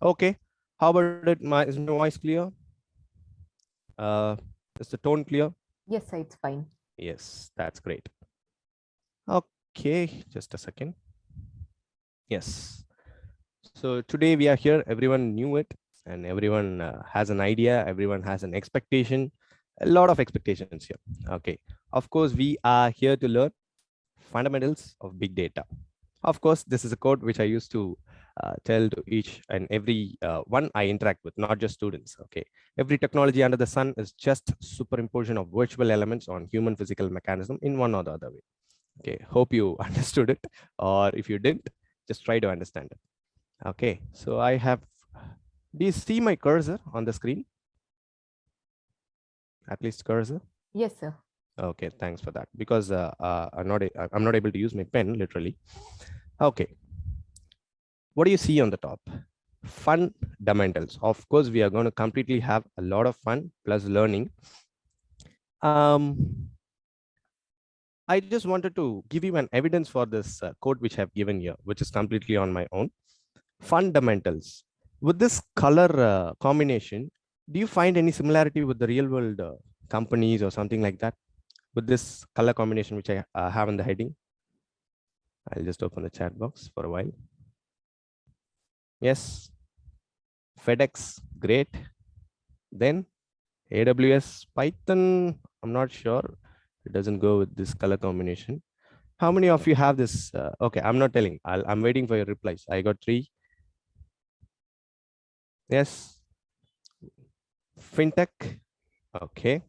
Okay. How about it? Is my voice clear? Uh, is the tone clear? Yes, sir, it's fine. Yes, that's great. Okay, just a second. Yes. So today we are here. Everyone knew it, and everyone has an idea. Everyone has an expectation. A lot of expectations here. Okay. Of course, we are here to learn fundamentals of big data. Of course, this is a code which I used to tell to each and every one I interact with, not just students. Okay. Every technology under the sun is just superimposition of virtual elements on human physical mechanism in one or the other way. Okay. Hope you understood it, or if you didn't, just try to understand it. Okay, so I have, do you see my cursor on the screen? At least cursor? Yes, sir. Okay, thanks for that. Because I'm not able to use my pen literally. Okay, what do you see on the top? Fundamentals. Of course, we are going to completely have a lot of fun plus learning. I just wanted to give you an evidence for this code which I've given here, which is completely on my own. Fundamentals. With this color combination, do you find any similarity with the real world companies or something like that? With this color combination, which I have in the heading? I'll just open the chat box for a while. Yes. FedEx, great. Then AWS, Python, I'm not sure. It doesn't go with this color combination. How many of you have this? Okay, I'm not telling. I'm waiting for your replies. I got 3. Yes. Fintech. Okay.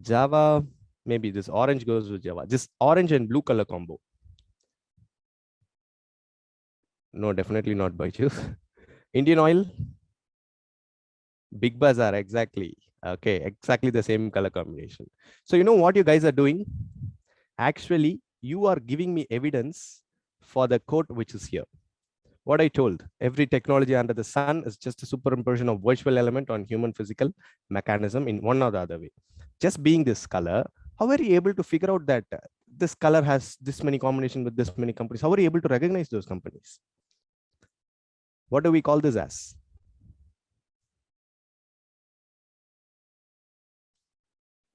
Java, maybe this orange goes with Java. This orange and blue color combo. No, definitely not Byju's. Indian Oil, Big Bazaar, exactly. Okay, exactly the same color combination. So you know what you guys are doing? Actually, you are giving me evidence for the code which is here. What I told, every technology under the sun is just a superimposition of virtual element on human physical mechanism in one or the other way. Just being this color, how are you able to figure out that this color has this many combination with this many companies? How are you able to recognize those companies? What do we call this as?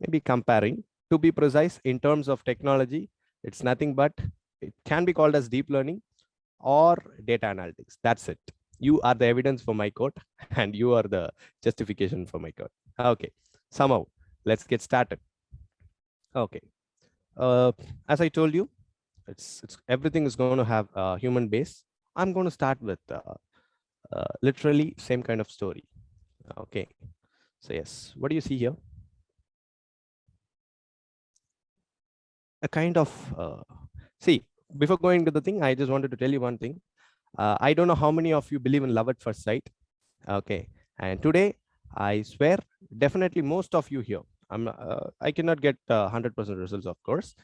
Maybe comparing. To be precise, in terms of technology, it's nothing but it can be called as deep learning or data analytics. That's it. You are the evidence for my code and you are the justification for my code. Okay, somehow let's get started. Okay, as I told you, it's everything is going to have a human base. I'm going to start with literally same kind of story. Okay, so yes, what do you see here? A kind of see, before going to the thing, I just wanted to tell you one thing. I don't know how many of you believe in love at first sight. Okay, and today I swear definitely most of you here, I cannot get 100% results, of course.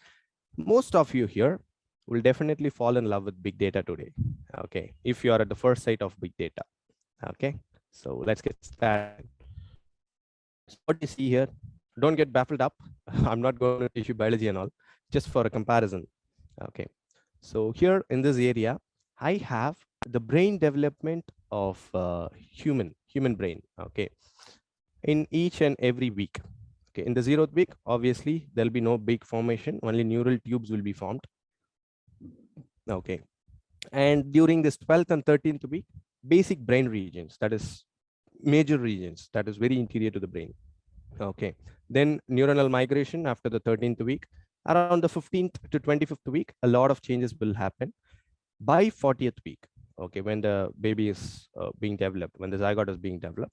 Most of you here will definitely fall in love with big data today. Okay, if you are at the first sight of big data. Okay, so let's get started. So what you see here, don't get baffled up. I'm not going to teach you biology and all, just for a comparison. Okay, so here in this area, I have the brain development of human brain. Okay, in each and every week. Okay, in the 0th week, obviously there'll be no big formation, only neural tubes will be formed. Okay, and during this 12th and 13th week, basic brain regions, that is major regions, that is very interior to the brain. Okay, then neuronal migration after the 13th week. Around the 15th to 25th week, a lot of changes will happen. By 40th week, okay, when the baby is being developed, when the zygote is being developed,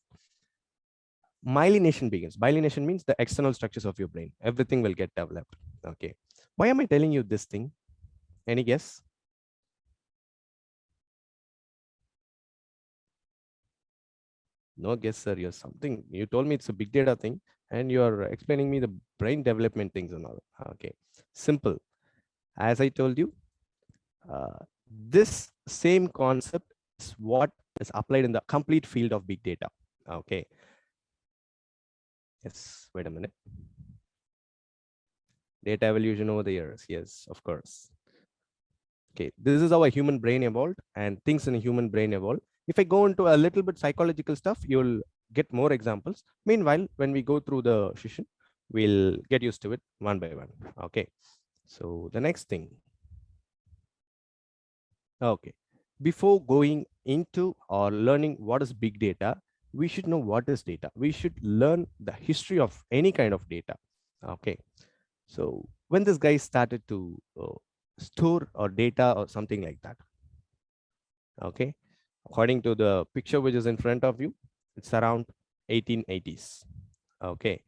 myelination begins. Myelination means the external structures of your brain. Everything will get developed. Okay, why am I telling you this thing? Any guess? No guess, sir. You're something. You told me it's a big data thing, and you're explaining me the brain development things and all. Okay, simple. As I told you, this same concept is what is applied in the complete field of big data. Okay. Yes. Wait a minute. Data evolution over the years. Yes, of course. Okay, this is how a human brain evolved, and things in a human brain evolved. If I go into a little bit psychological stuff, you'll get more examples. Meanwhile, when we go through the session, we'll get used to it one by one. Okay. So the next thing. Okay. Before going into or learning what is big data, we should know what is data. We should learn the history of any kind of data. Okay. So when this guy started to store or data or something like that. Okay. According to the picture which is in front of you, it's around 1880s. Okay.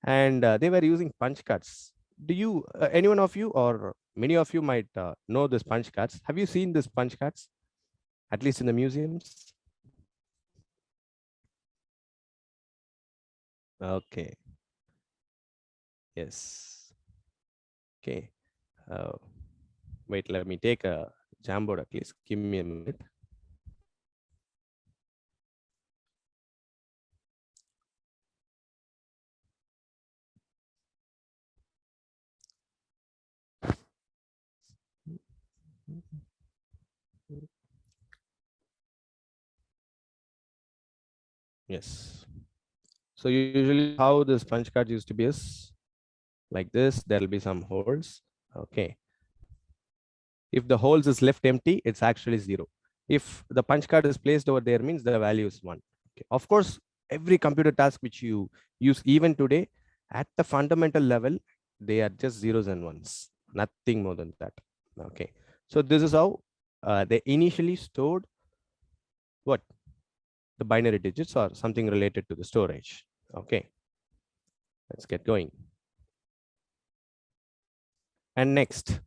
And they were using punch cards. Do you, anyone of you or many of you might know this punch cards. Have you seen this punch cards? At least in the museums? Okay. Yes. Okay. Uh, Wait, let me take a Jamboard at least. Give me a minute. Yes. So usually how this punch card used to be is like this. There'll be some holes. Okay. If the holes is left empty, it's actually 0. If the punch card is placed over there, means the value is 1. Okay. Of course, every computer task which you use even today, at the fundamental level, they are just zeros and ones, nothing more than that. Okay. So this is how they initially stored what? The binary digits or something related to the storage. Okay. Let's get going. And next,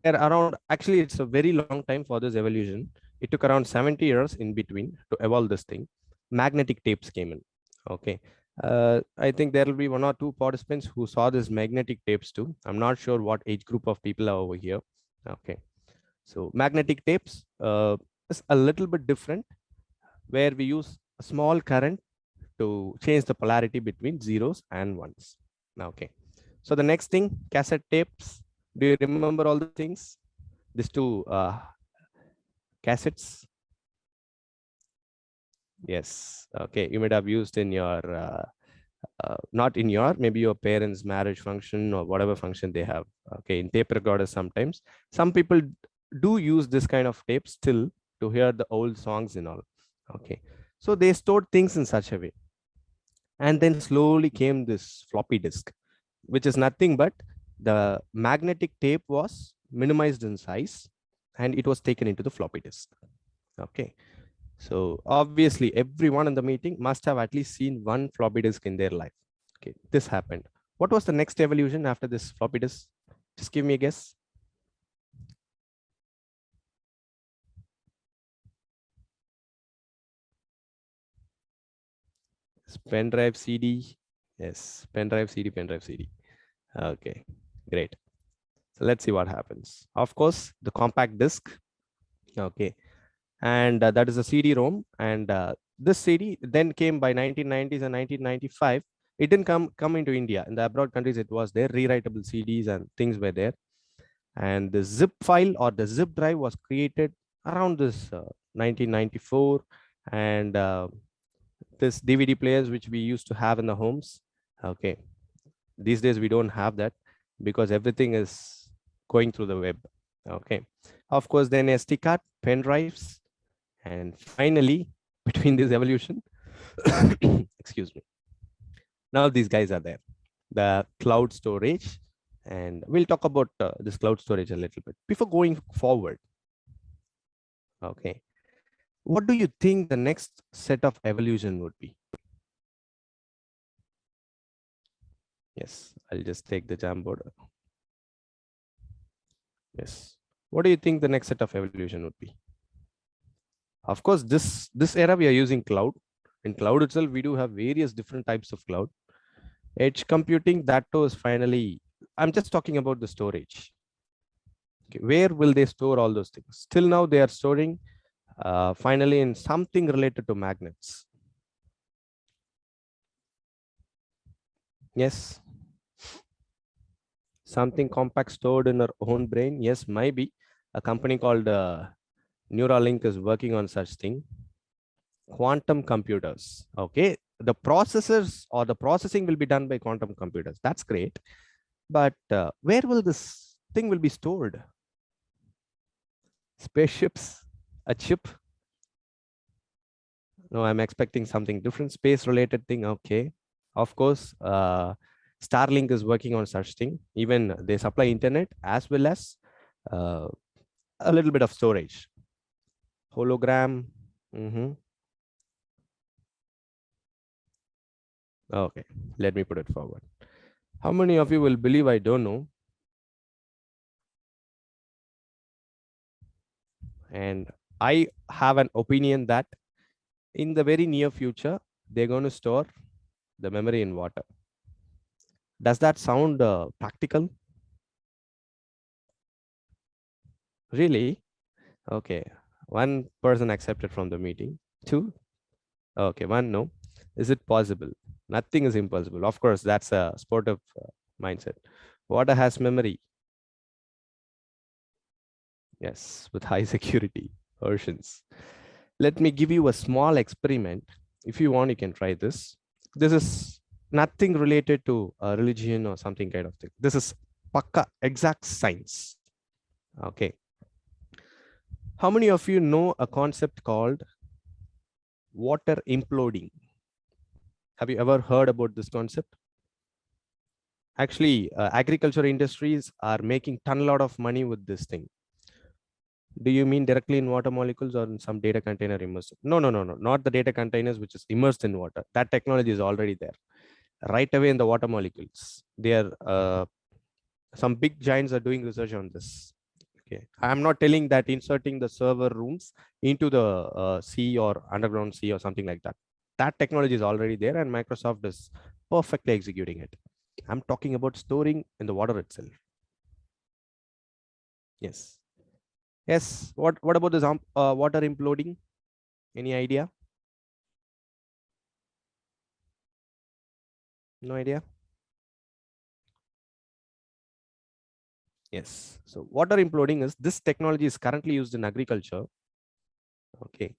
around, actually it's a very long time for this evolution. It took around 70 years in between to evolve this thing. Magnetic tapes came in. Okay. I think there will be 1 or 2 participants who saw this magnetic tapes too. I'm not sure what age group of people are over here. Okay. So magnetic tapes is a little bit different, where we use a small current to change the polarity between zeros and ones. Okay. So the next thing, cassette tapes. Do you remember all the things? These two cassettes. Yes. Okay. You might have used in your, not in your, maybe your parents' marriage function or whatever function they have. Okay. In tape recorders sometimes. Some people do use this kind of tape still to hear the old songs and all. Okay. So they stored things in such a way. And then slowly came this floppy disk, which is nothing but the magnetic tape was minimized in size and it was taken into the floppy disk. Okay. So obviously everyone in the meeting must have at least seen one floppy disk in their life. Okay. This happened. What was the next evolution after this floppy disk? Just give me a guess. Pen drive CD. Yes. Pen drive CD, pen drive CD. Okay. Great. So let's see what happens. Of course, the compact disk. Okay. And that is a CD-ROM. And this CD then came by 1990s and 1995. It didn't come into India. In the abroad countries, it was there. Rewritable CDs and things were there. And the zip file or the zip drive was created around this 1994. And this DVD players, which we used to have in the homes. Okay. These days, we don't have that because everything is going through the web. Okay. Of course, then SD card, pen drives, and finally, between this evolution, excuse me, now these guys are there, the cloud storage. And we'll talk about this cloud storage a little bit before going forward. Okay. What do you think the next set of evolution would be? Yes, I'll just take the Jamboard. Yes. What do you think the next set of evolution would be? Of course, this era we are using cloud. In cloud itself, we do have various different types of cloud. Edge computing, that too is finally, I'm just talking about the storage. Okay, where will they store all those things? Till now, they are storing finally in something related to magnets. Yes. Something compact stored in our own brain. Yes, maybe. A company called Neuralink is working on such thing. quantum computers. Okay, the processors or the processing will be done by quantum computers. That's great. But where will this thing will be stored? Spaceships, a chip? No, I'm expecting something different. Space related thing. Okay, of course. Starlink is working on such thing. Even they supply internet as well as uh, a little bit of storage. Hologram. Okay, let me put it forward. How many of you will believe I don't know? And I have an opinion that in the very near future, they're going to store the memory in water. Does that sound practical? Really? Okay. One person accepted from the meeting. Two? Okay. One, no. Is it possible? Nothing is impossible. Of course, that's a sportive mindset. Water has memory. Yes, with high security versions. Let me give you a small experiment. If you want, you can try this. This is nothing related to religion or something kind of thing. This is pakka exact science. Okay. How many of you know a concept called water imploding? Have you ever heard about this concept? Actually, agriculture industries are making ton lot of money with this thing. Do you mean directly in water molecules or in some data container immersed? No, no, no, no, not the data containers which is immersed in water. That technology is already there. Right away in the water molecules. They are some big giants are doing research on this. Okay, I'm not telling that inserting the server rooms into the sea or underground sea or something like that. That technology is already there, and Microsoft is perfectly executing it. I'm talking about storing in the water itself. Yes. Yes. What about this water imploding? Any idea? No idea. Yes. So water imploding is this technology is currently used in agriculture. Okay.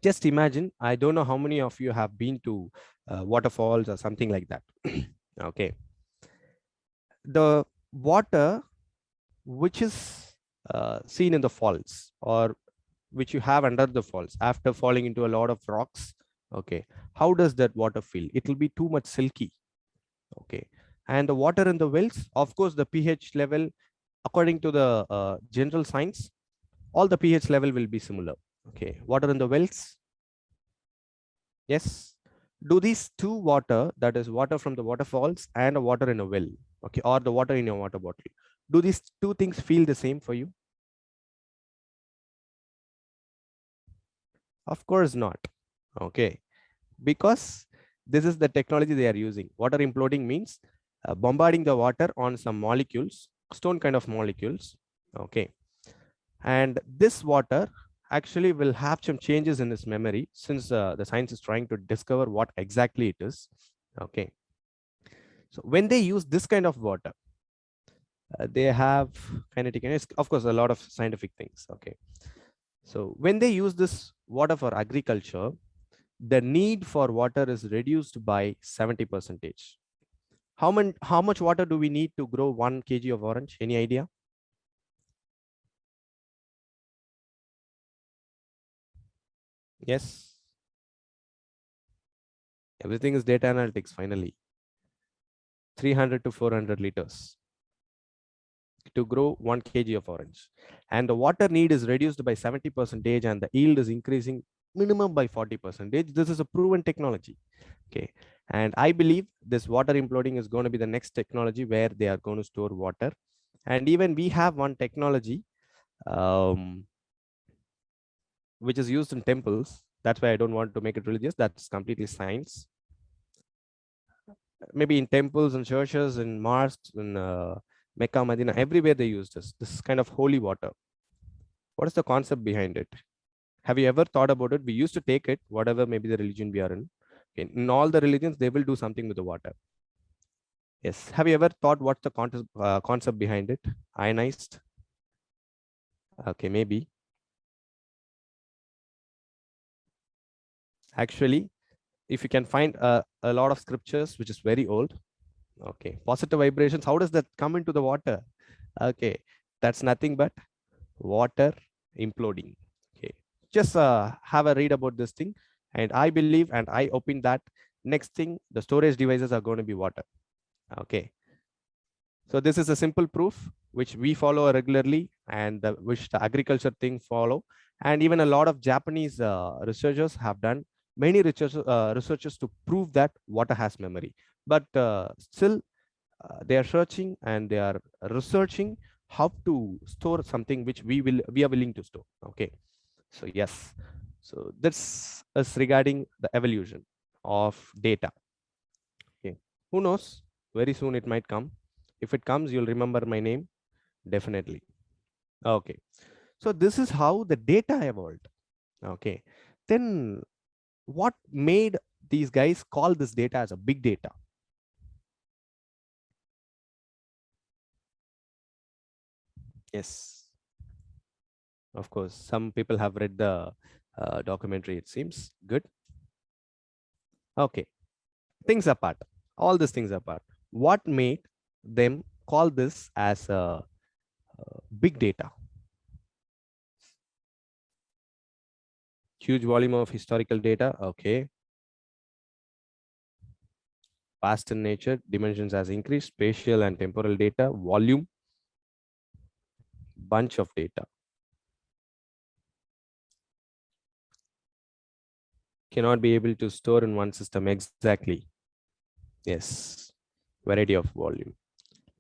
Just imagine, I don't know how many of you have been to waterfalls or something like that. Okay. The water which is seen in the falls or which you have under the falls after falling into a lot of rocks. Okay. How does that water feel? It will be too much silky. Okay. And the water in the wells, of course, the pH level, according to the general science, all the pH level will be similar. Okay. Water in the wells. Yes. Do these two water, that is water from the waterfalls and a water in a well, okay, or the water in your water bottle, do these two things feel the same for you? Of course not. Okay. Because this is the technology they are using. Water imploding means bombarding the water on some molecules, stone kind of molecules. Okay. And this water actually will have some changes in its memory since the science is trying to discover what exactly it is. Okay. So when they use this kind of water, they have kinetic and it's of course a lot of scientific things. Okay. So when they use this water for agriculture, the need for water is reduced by 70%. How much water do we need to grow 1 kg of orange? Any idea? Yes. Everything is data analytics finally. 300 to 400 liters to grow 1 kg of orange. And the water need is reduced by 70% and the yield is increasing minimum by 40%. This is a proven technology. Okay. And I believe this water imploding is going to be the next technology where they are going to store water. And even we have one technology which is used in temples. That's why I don't want to make it religious. That's completely science. Maybe in temples and churches and mosques and Mecca, Medina, everywhere they use this. This is kind of holy water. What is the concept behind it? Have you ever thought about it? We used to take it, whatever maybe the religion we are in. Okay. In all the religions, they will do something with the water. Yes. Have you ever thought what's the concept behind it? Ionized? Okay, maybe. Actually, if you can find a lot of scriptures, which is very old, okay, positive vibrations, how does that come into the water? Okay, that's nothing but water imploding. Okay, just have a read about this thing. And I believe and I opine that next thing, the storage devices are going to be water. Okay, so this is a simple proof which we follow regularly, and which the agriculture thing follow. And even a lot of Japanese researchers have done many researchers to prove that water has memory. But still, they are searching and they are researching how to store something which we are willing to store. Okay, so yes, so this is regarding the evolution of data. Okay, who knows, very soon it might come. If it comes, you'll remember my name, definitely. Okay, so this is how the data evolved. Okay, then what made these guys call this data as a big data? Yes, of course, some people have read the documentary, it seems good. Okay, things apart, all these things apart, what made them call this as a big data? Huge volume of historical data. Okay, past in nature, dimensions has increased, spatial and temporal data, volume, bunch of data. Cannot be able to store in one system. Exactly. Yes, variety of volume.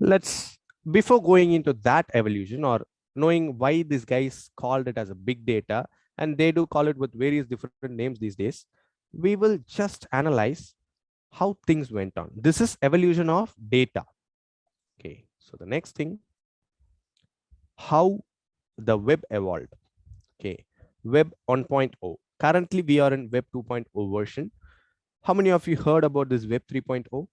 Let's, before going into that evolution or knowing why these guys called it as a big data, and they do call it with various different names these days, we will just analyze how things went on. This is evolution of data. Okay, so the next thing, how the web evolved. Okay, web 1.0. Currently, we are in web 2.0 version. How many of you heard about this web 3.0?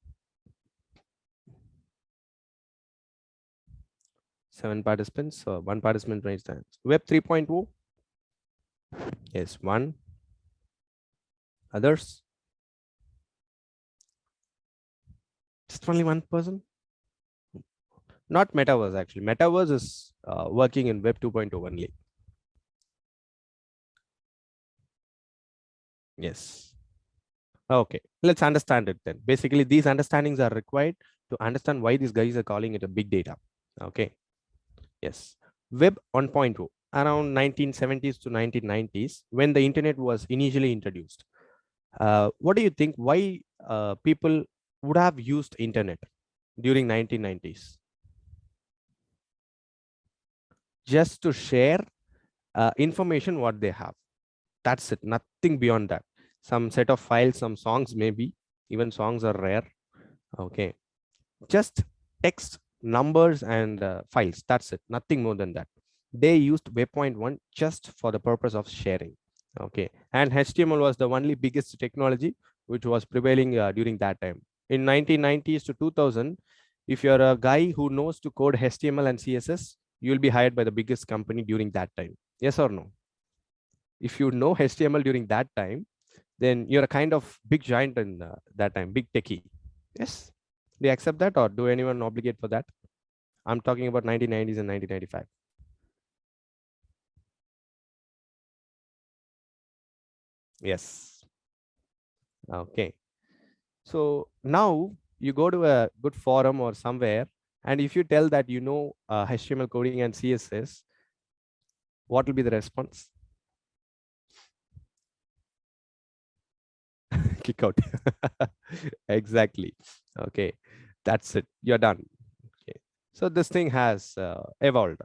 7 participants, so 1 participant raised hands. Web 3.0? Yes, 1. Others? Just only 1 person? Not metaverse, actually. Metaverse is working in web 2.0 only. Yes. Okay, let's understand it then. Basically, these understandings are required to understand why these guys are calling it a big data. Okay. Yes. Web 1.0, around 1970s to 1990s, when the internet was initially introduced. What do you think? Why people would have used internet during 1990s? Just to share information what they have. That's it. Nothing beyond that. Some set of files, some songs, maybe even songs are rare. Okay, just text, numbers, and files. That's it. Nothing more than that. They used Web.1 just for the purpose of sharing. Okay, and HTML was the only biggest technology which was prevailing during that time. In 1990s to 2000, if you're a guy who knows to code HTML and CSS, you'll be hired by the biggest company during that time. Yes or no? If you know HTML during that time, then you're a kind of big giant in that time, big techie. Yes. Do you accept that, or do anyone obligate for that? I'm talking about 1990s and 1995. Yes. Okay. So now you go to a good forum or somewhere, and if you tell that you know HTML coding and CSS, what will be the response? Kick out. Exactly. Okay. That's it. You're done. Okay. So this thing has evolved.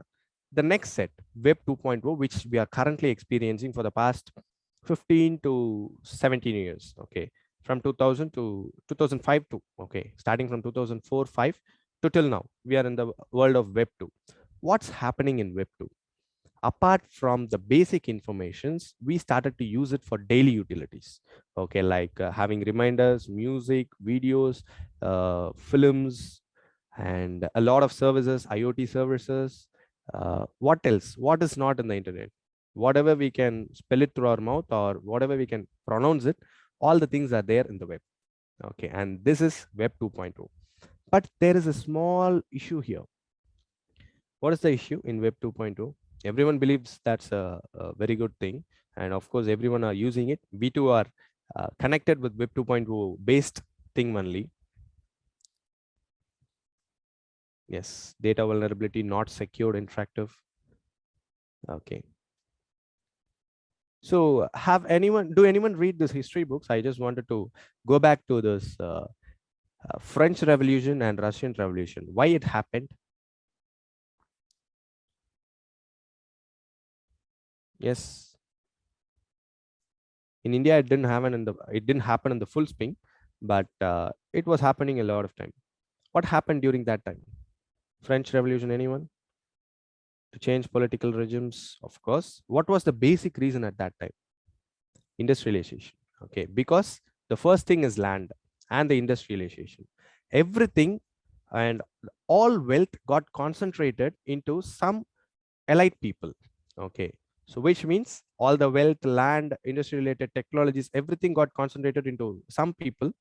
The next set, Web 2.0, which we are currently experiencing for the past 15 to 17 years. Okay, from 2000 to 2005 to, okay, starting from 2004, 5 to till now, we are in the world of Web 2. What's happening in Web 2? Apart from the basic informations, we started to use it for daily utilities. Okay, like having reminders, music, videos, films, and a lot of services, IoT services. What else? What is not in the internet? Whatever we can spell it through our mouth or whatever we can pronounce it, all the things are there in the web. Okay, and this is Web 2.0. But there is a small issue here. What is the issue in Web 2.0? Everyone believes that's a very good thing. And of course, everyone are using it. We too are connected with Web 2.0 based thing only. Yes, data vulnerability, not secured, interactive. Okay. So do anyone read this history books? I just wanted to go back to this French Revolution and Russian Revolution. Why it happened? Yes. In India, it didn't happen in the full swing, but it was happening a lot of time. What happened during that time? French Revolution, anyone? To change political regimes, of course. What was the basic reason at that time? Industrialization. Okay, because the first thing is land and the industrialization. Everything and all wealth got concentrated into some elite people. Okay, so which means all the wealth, land, industry related technologies, everything got concentrated into some people,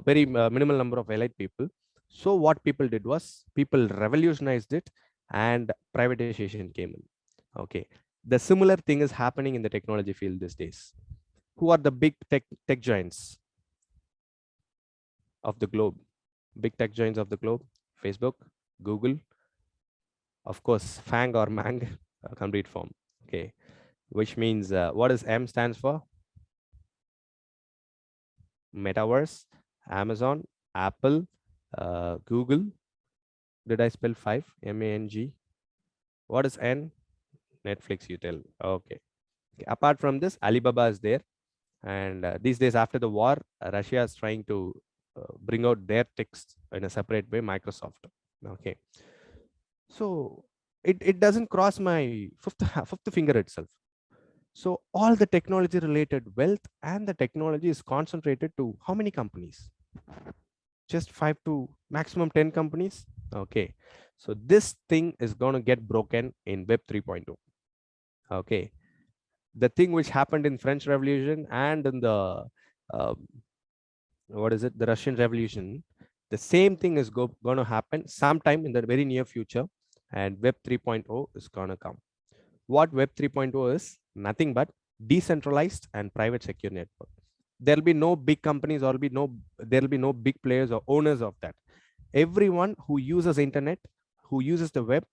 very minimal number of elite people. So what people did was people revolutionized it and privatization came in. Okay, the similar thing is happening in the technology field these days. Who are the big tech giants of the globe? Big tech giants of the globe: Facebook, Google, of course, Fang or Mang, complete form. Okay, which means what does M stands for? Metaverse, Amazon, Apple, Google. Did I spell 5? M-A-N-G. What is N? Netflix, you tell. Okay. Apart from this, Alibaba is there. And these days after the war, Russia is trying to bring out their text in a separate way, Microsoft. Okay. So it doesn't cross my fifth finger itself. So all the technology related wealth and the technology is concentrated to how many companies? Just 5 to maximum 10 companies. Okay. So this thing is going to get broken in Web 3.0. Okay. The thing which happened in French Revolution and in the the Russian Revolution, the same thing is going to happen sometime in the very near future, and Web 3.0 is going to come. What Web 3.0 is? Nothing but decentralized and private secure network. There'll be no big companies or there'll be no big players or owners of that. Everyone who uses internet, who uses the web,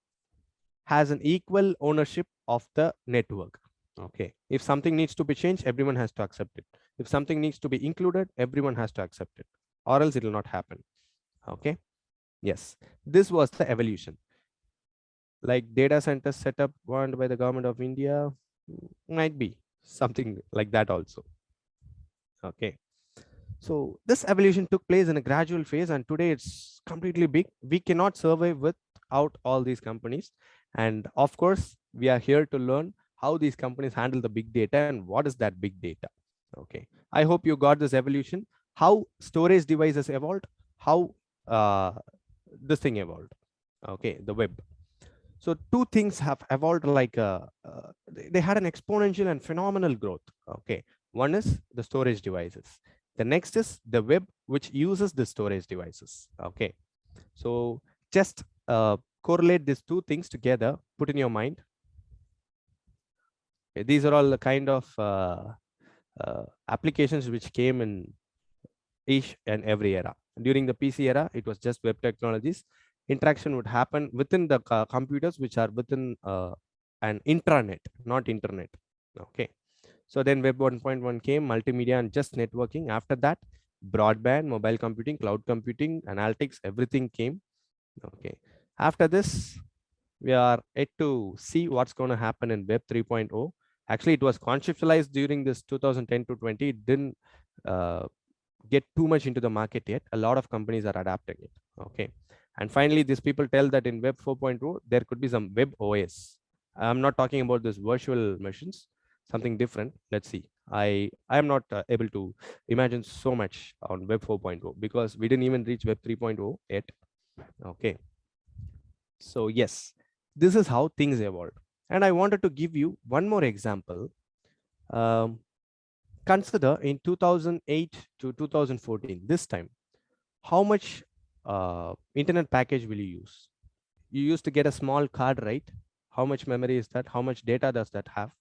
has an equal ownership of the network. Okay. If something needs to be changed, everyone has to accept it. If something needs to be included, everyone has to accept it, or else it will not happen. Okay. Yes. This was the evolution. Like data centers set up owned by the government of India, might be something like that also. Okay. So this evolution took place in a gradual phase, and today it's completely big. We cannot survive without all these companies. And of course, we are here to learn how these companies handle the big data and what is that big data. Okay. I hope you got this evolution, how storage devices evolved, how this thing evolved. Okay. The web. So two things have evolved like they had an exponential and phenomenal growth. Okay. One is the storage devices. The next is the web, which uses the storage devices. Okay. So just correlate these two things together, put in your mind. Okay, these are all the kind of applications which came in each and every era. During the PC era, it was just web technologies. Interaction would happen within the computers, which are within an intranet, not internet. Okay. So then Web 1.1 came, multimedia and just networking. After that, broadband, mobile computing, cloud computing, analytics, everything came. Okay. After this, we are yet to see what's going to happen in Web 3.0. Actually, it was conceptualized during this 2010 to 20. It didn't get too much into the market yet. A lot of companies are adapting it. Okay. And finally, these people tell that in Web 4.0, there could be some web OS. I'm not talking about this virtual machines, something different. Let's see. I am not able to imagine so much on Web 4.0 because we didn't even reach Web 3.0 yet. Okay. So yes, this is how things evolved. And I wanted to give you one more example. Um, Consider in 2008 to 2014, this time, how much internet package will you use? You used to get a small card, right? How much memory is that? How much data does that have?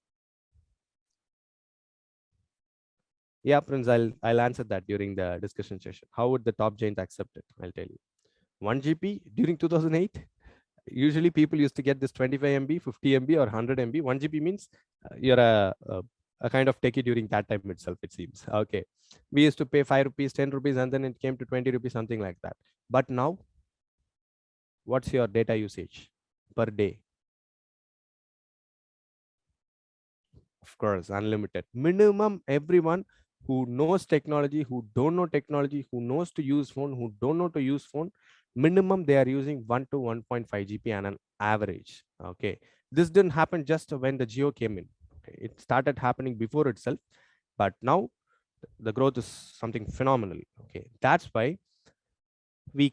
Yeah, Prince, I'll answer that during the discussion session. How would the top giant accept it? I'll tell you. 1 GB during 2008. Usually people used to get this 25 MB, 50 MB or 100 MB. 1 GB means you're a kind of techie during that time itself, it seems. Okay. We used to pay 5 rupees, 10 rupees, and then it came to 20 rupees, something like that. But now, what's your data usage per day? Of course, unlimited. Minimum everyone who knows technology, who don't know technology, who knows to use phone, who don't know to use phone, minimum they are using 1 to 1.5 GB on an average. Okay. This didn't happen just when the Geo came in. Okay. It started happening before itself, but now the growth is something phenomenal. Okay. That's why we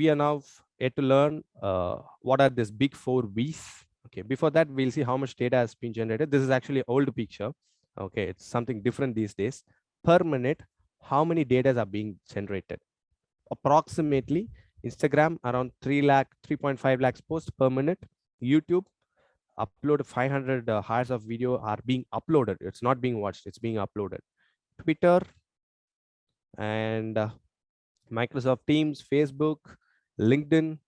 are now yet to learn what are these big four V's. Okay, before that we'll see how much data has been generated. This is actually old picture. Okay, it's something different these days. Per minute, how many data are being generated? Approximately Instagram around 3.5 lakhs posts per minute. YouTube upload 500 hours of video are being uploaded. It's not being watched, it's being uploaded. Twitter and Microsoft Teams, Facebook, LinkedIn,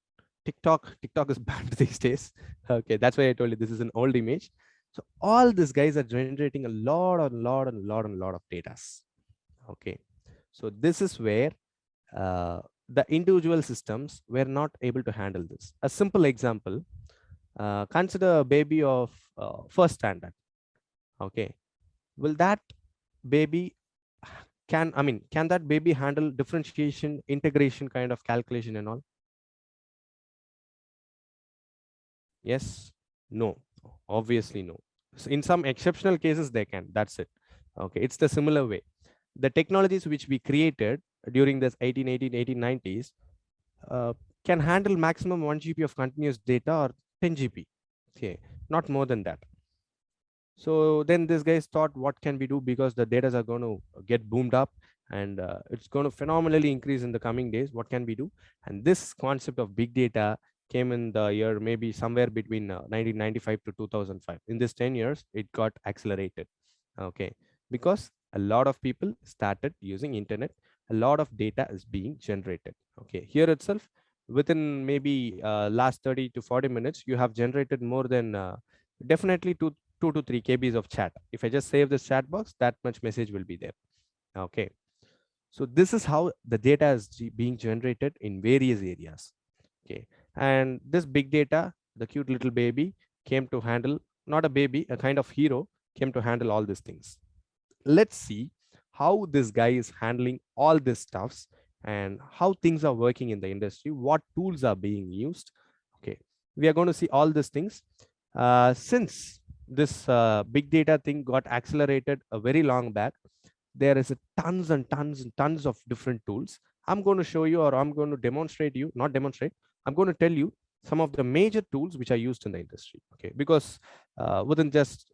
TikTok. TikTok is banned these days. Okay, that's why I told you this is an old image. So all these guys are generating a lot of data. Okay, so this is where the individual systems were not able to handle this. A simple example, consider a baby of first standard. Okay, will that baby can that baby handle differentiation, integration kind of calculation and all? Yes, no, obviously no. So in some exceptional cases they can, that's it. Okay, it's the similar way. The technologies which we created during this 1890s can handle maximum 1 GB of continuous data or 10 GB. Okay, not more than that. So then these guys thought, what can we do? Because the data are going to get boomed up and it's going to phenomenally increase in the coming days. What can we do? And this concept of big data came in the year maybe somewhere between 1995 to 2005. In this 10 years, it got accelerated. Okay, because a lot of people started using internet. A lot of data is being generated. Okay, here itself, within maybe last 30 to 40 minutes, you have generated more than definitely 2 to 3 KBs of chat. If I just save this chat box, that much message will be there. Okay. So this is how the data is being generated in various areas. Okay. And this big data, the cute little baby came to handle, not a baby, a kind of hero came to handle all these things. Let's see how this guy is handling all these stuffs and how things are working in the industry, what tools are being used. Okay. We are going to see all these things. Since this big data thing got accelerated a very long back, there is tons and tons and tons of different tools. I'm going to show you, or I'm going to demonstrate you, not demonstrate, I'm going to tell you some of the major tools which are used in the industry. Okay, because within this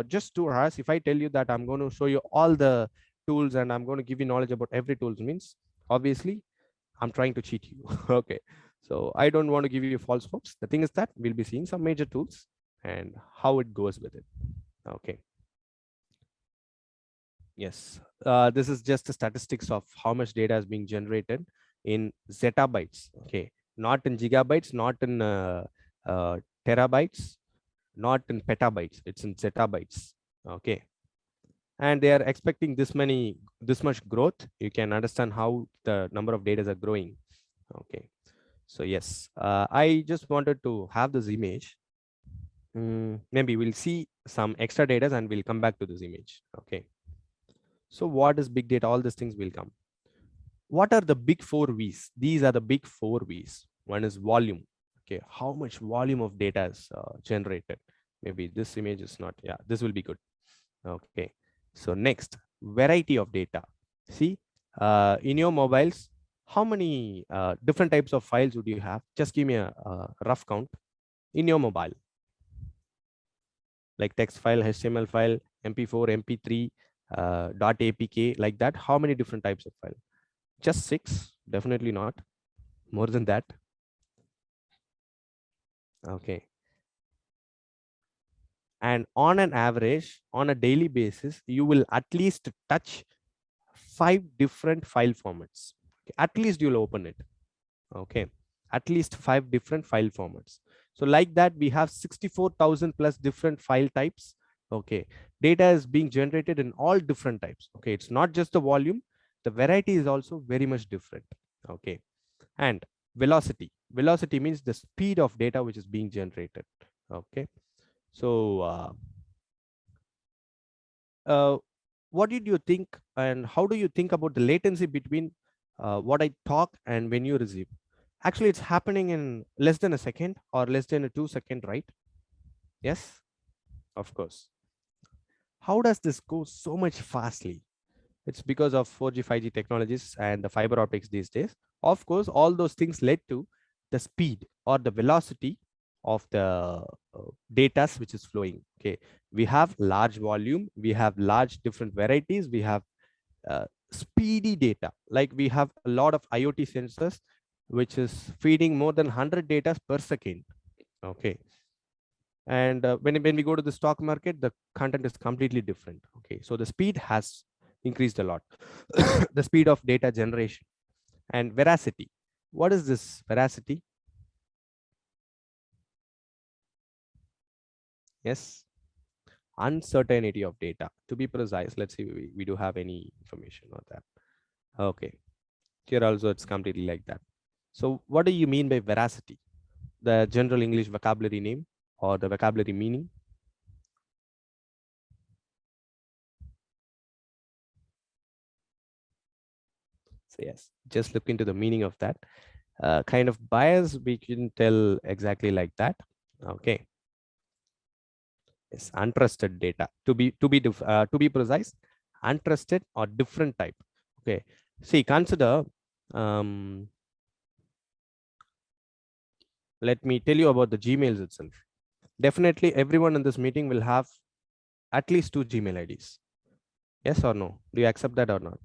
just 2 hours, if I tell you that I'm going to show you all the tools and I'm going to give you knowledge about every tools, means obviously I'm trying to cheat you. Okay, so I don't want to give you false hopes. The thing is that we'll be seeing some major tools and how it goes with it. Okay. Yes, this is just the statistics of how much data is being generated in zettabytes. Okay, not in gigabytes, not in terabytes, not in petabytes. It's in zettabytes. Okay, and they are expecting this much growth. You can understand how the number of data are growing. Okay, so yes, I just wanted to have this image. Maybe we'll see some extra data and we'll come back to this image. Okay. So what is big data? All these things will come. What are the big 4 V's? These are the big 4 V's. One is volume. Okay, how much volume of data is generated? Maybe this image is not, yeah, this will be good. Okay, so next, variety of data. See, in your mobiles, how many different types of files would you have? Just give me a rough count in your mobile. like text file, HTML file, MP4, MP3, .apk, like that. How many different types of file? Just 6? Definitely not. More than that. Okay. And on an average, on a daily basis, you will at least touch 5 different file formats. Okay. At least you'll open it. Okay. At least 5 different file formats. So like that, we have 64,000 plus different file types. Okay. Data is being generated in all different types. Okay. It's not just the volume. The variety is also very much different. Okay. And velocity. Velocity means the speed of data which is being generated. Okay. So what did you think, and how do you think about the latency between what I talk and when you receive? Actually, it's happening in less than a second or less than a 2 second, right? Yes, of course. How does this go so much fastly? It's because of 4G, 5G technologies and the fiber optics these days. Of course, all those things led to the speed or the velocity of the data which is flowing. Okay, we have large volume, we have large different varieties, we have speedy data. Like we have a lot of IoT sensors which is feeding more than 100 data per second. Okay, and when we go to the stock market, the content is completely different. Okay, so the speed has increased a lot. The speed of data generation. And veracity. What is this veracity? Yes, uncertainty of data. To be precise, let's see we do have any information on that. Okay, here also it's completely like that. So what do you mean by veracity? The general English vocabulary name or the vocabulary meaning? So yes, just look into the meaning of that. Kind of bias we can tell exactly like that. Okay. Yes, untrusted data. To be precise, untrusted or different type. Okay. See, consider. Let me tell you about the Gmails itself. Definitely, everyone in this meeting will have at least 2 Gmail IDs. Yes or no? Do you accept that or not?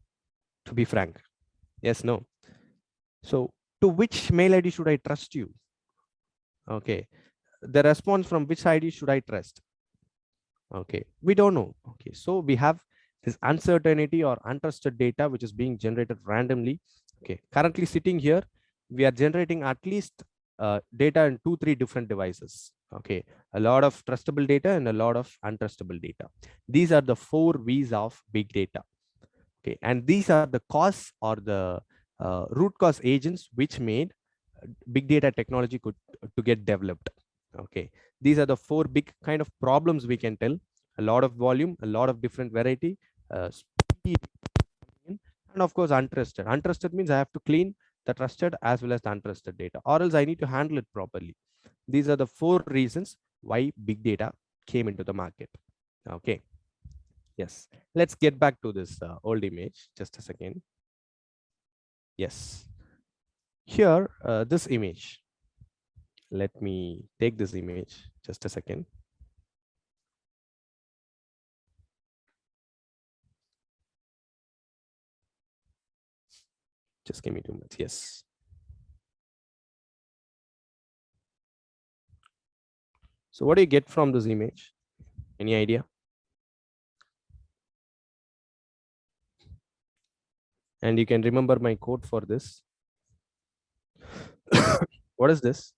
To be frank, yes, no. So, to which mail ID should I trust you? Okay. The response from which ID should I trust? Okay, we don't know. Okay, so we have this uncertainty or untrusted data which is being generated randomly. Okay, currently sitting here, we are generating at least data in 2-3 different devices. Okay, a lot of trustable data and a lot of untrustable data. These are the 4 V's of big data. Okay, and these are the cause or the root cause agents which made big data technology to get developed. Okay, these are the 4 big kind of problems we can tell. A lot of volume, a lot of different variety, speed, and of course untrusted. Untrusted means I have to clean the trusted as well as the untrusted data, or else I need to handle it properly. These are the 4 reasons why big data came into the market. Okay, yes, let's get back to this old image. Just a second. Yes, here this image. Let me take this image. Just a second. Just give me 2 minutes. Yes. So what do you get from this image? Any idea? And you can remember my quote for this. What is this?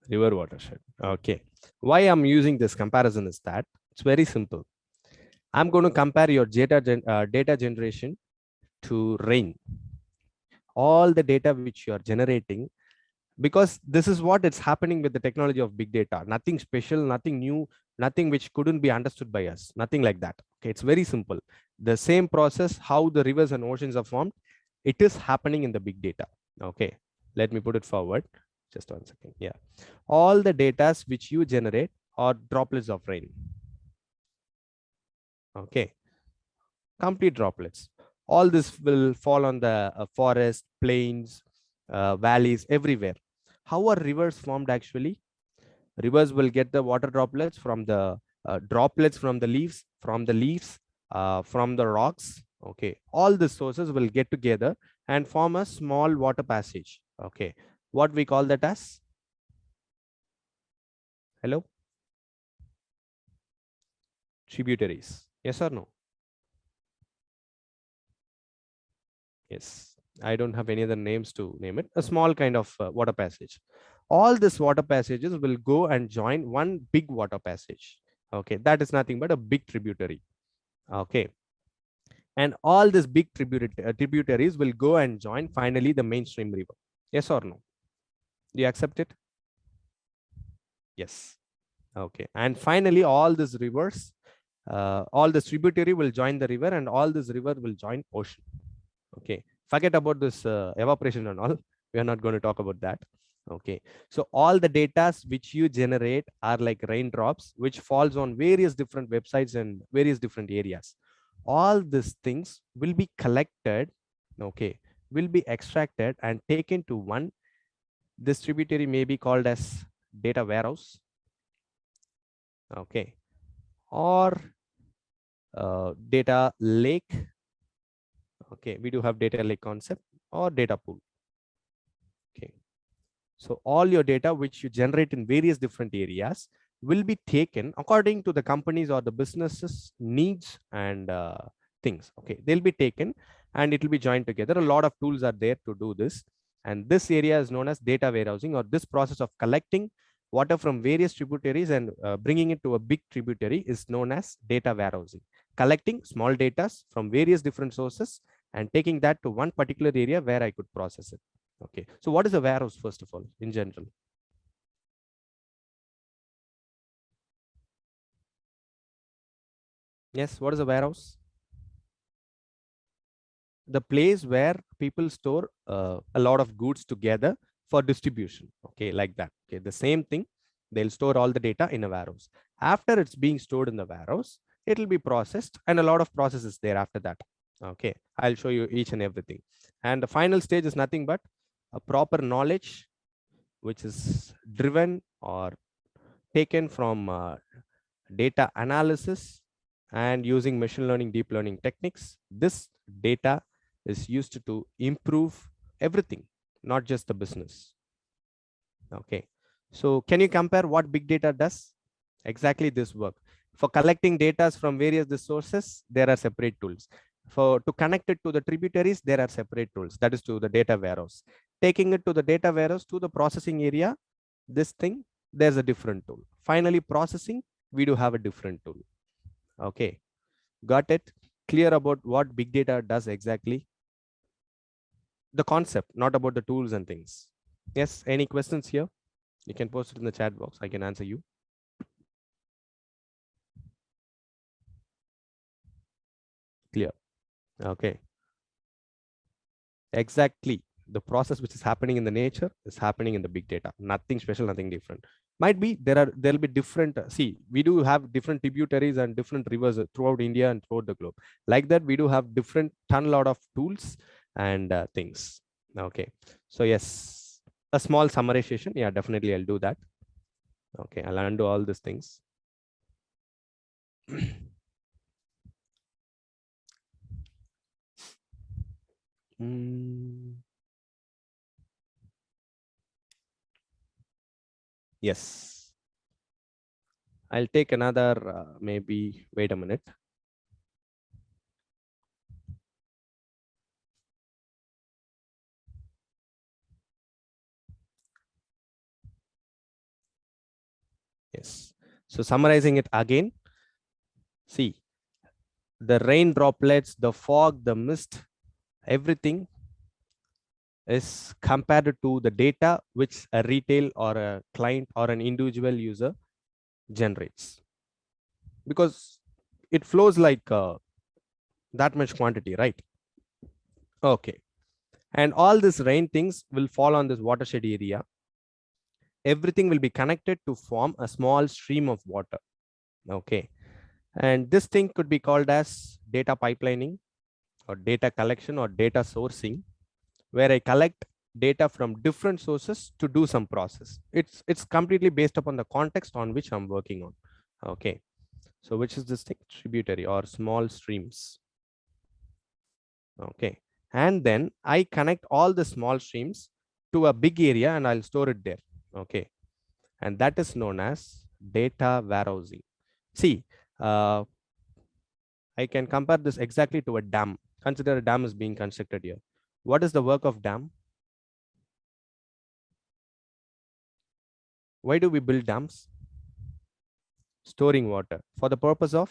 River watershed. Okay. Why I'm using this comparison is that it's very simple. I'm going to compare your data generation to rain. All the data which you are generating, because this is what it's happening with the technology of big data. Nothing special, nothing new, nothing which couldn't be understood by us, nothing like that. Okay, it's very simple. The same process, how the rivers and oceans are formed, it is happening in the big data. Okay, let me put it forward. Just 1 second. Yeah, all the data which you generate are droplets of rain. Okay, complete droplets. All this will fall on the forest, plains, valleys, everywhere. How are rivers formed actually? Rivers will get the water droplets from the leaves, from the rocks. Okay, all the sources will get together and form a small water passage. Okay, what we call that as? Hello? Tributaries. Yes or no? Yes. I don't have any other names to name it. A small kind of water passage. All these water passages will go and join one big water passage. Okay, that is nothing but a big tributary. Okay, and all these big tributaries will go and join finally the mainstream river. Yes or no? Do you accept it? Yes. Okay, and finally all these rivers, all the tributary will join the river, and all this river will join ocean. Okay, forget about this evaporation and all. We are not going to talk about that. Okay, so all the data which you generate are like raindrops which falls on various different websites and various different areas. All these things will be collected, okay, will be extracted and taken to one. This tributary may be called as data warehouse, okay, or data lake. Okay, we do have data lake concept, or data pool. Okay, so all your data which you generate in various different areas will be taken according to the companies or the businesses needs and things. Okay, they'll be taken and it will be joined together. A lot of tools are there to do this, and this area is known as data warehousing, or this process of collecting water from various tributaries and bringing it to a big tributary is known as data warehousing. Collecting small data from various different sources and taking that to one particular area where I could process it. Okay, so what is a warehouse first of all in general? Yes, what is a warehouse? The place where people store a lot of goods together for distribution. Okay, like that. Okay, the same thing. They'll store all the data in a warehouse. After it's being stored in the warehouse, it will be processed, and a lot of processes there after that. Okay, I'll show you each and everything. And the final stage is nothing but a proper knowledge which is driven or taken from data analysis and using machine learning, deep learning techniques. This data is used to improve everything, not just the business. Okay, so can you compare what big data does? Exactly this work. For collecting data from various sources, there are separate tools. For to connect it to the tributaries, there are separate tools. That is to the data warehouse. Taking it to the data warehouse to the processing area, this thing, there's a different tool. Finally, processing, we do have a different tool. Okay, got it? Clear about what big data does exactly? The concept, not about the tools and things. Yes, any questions here? You can post it in the chat box. I can answer you. Clear. Okay. Exactly. The process which is happening in the nature is happening in the big data. Nothing special, nothing different. Might be there'll be different. See, we do have different tributaries and different rivers throughout India and throughout the globe. Like that, we do have different ton lot of tools and things. Okay. So yes, a small summarization. Yeah, definitely I'll do that. Okay, I'll undo all these things. Yes. I'll take another, maybe, wait a minute. Yes. So summarizing it again, see, the rain droplets, the fog, the mist, everything is compared to the data which a retail or a client or an individual user generates, because it flows like that much quantity, right? Okay, and all these rain things will fall on this watershed area. Everything will be connected to form a small stream of water. Okay, and this thing could be called as data pipelining or data collection or data sourcing, where I collect data from different sources to do some process. It's completely based upon the context on which I'm working on. Okay, so which is this thing? Tributary or small streams. Okay, and then I connect all the small streams to a big area and I'll store it there. Okay, and that is known as data warehousing. See, I can compare this exactly to a dam. Consider a dam is being constructed here. What is the work of dam? Why do we build dams? Storing water for the purpose of,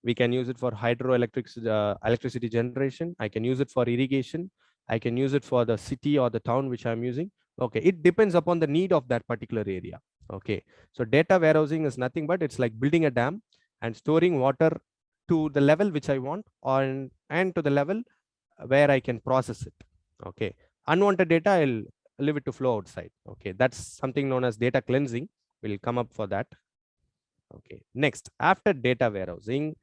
we can use it for hydroelectric electricity generation. I can use it for irrigation. I can use it for the city or the town which I'm using. Okay, it depends upon the need of that particular area. Okay, so data warehousing is nothing but it's like building a dam and storing water to the level which I want and to the level where I can process it. Okay, unwanted data, I'll leave it to flow outside. Okay, that's something known as data cleansing. We'll come up for that. Okay, next, after data warehousing,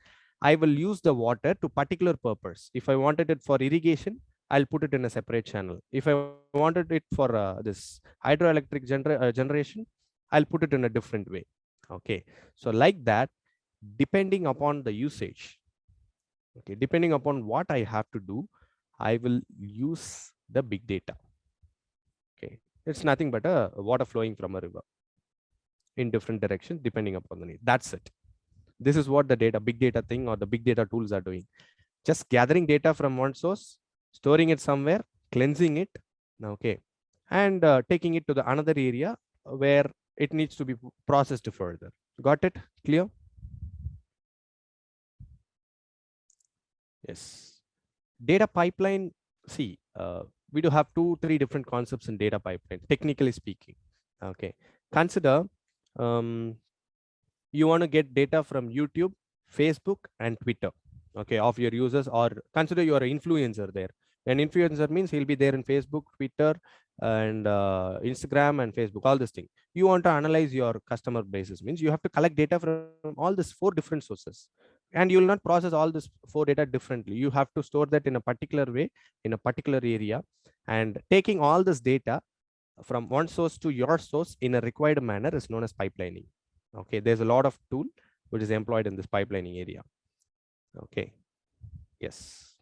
I will use the water to particular purpose. If I wanted it for irrigation, I'll put it in a separate channel. If I wanted it for this hydroelectric generation, I'll put it in a different way. Okay, so like that, depending upon the usage, okay, depending upon what I have to do, I will use the big data. Okay, it's nothing but a water flowing from a river in different directions depending upon the need. That's it. This is what the big data thing or the big data tools are doing. Just gathering data from one source, storing it somewhere, cleansing it, okay, and taking it to the another area where it needs to be processed further. Got it? Clear? Yes. Data pipeline. See, we do have 2-3 different concepts in data pipeline, technically speaking. Okay. Consider you want to get data from YouTube, Facebook, and Twitter, okay, of your users, or consider you are an influencer there. An influencer means he'll be there in Facebook, Twitter, and Instagram and Facebook, all this thing. You want to analyze your customer bases, means you have to collect data from all these 4 different sources. And you will not process all this 4 data differently. You have to store that in a particular way, in a particular area, and taking all this data from one source to your source in a required manner is known as pipelining. Okay, there's a lot of tool which is employed in this pipelining area. Okay, yes.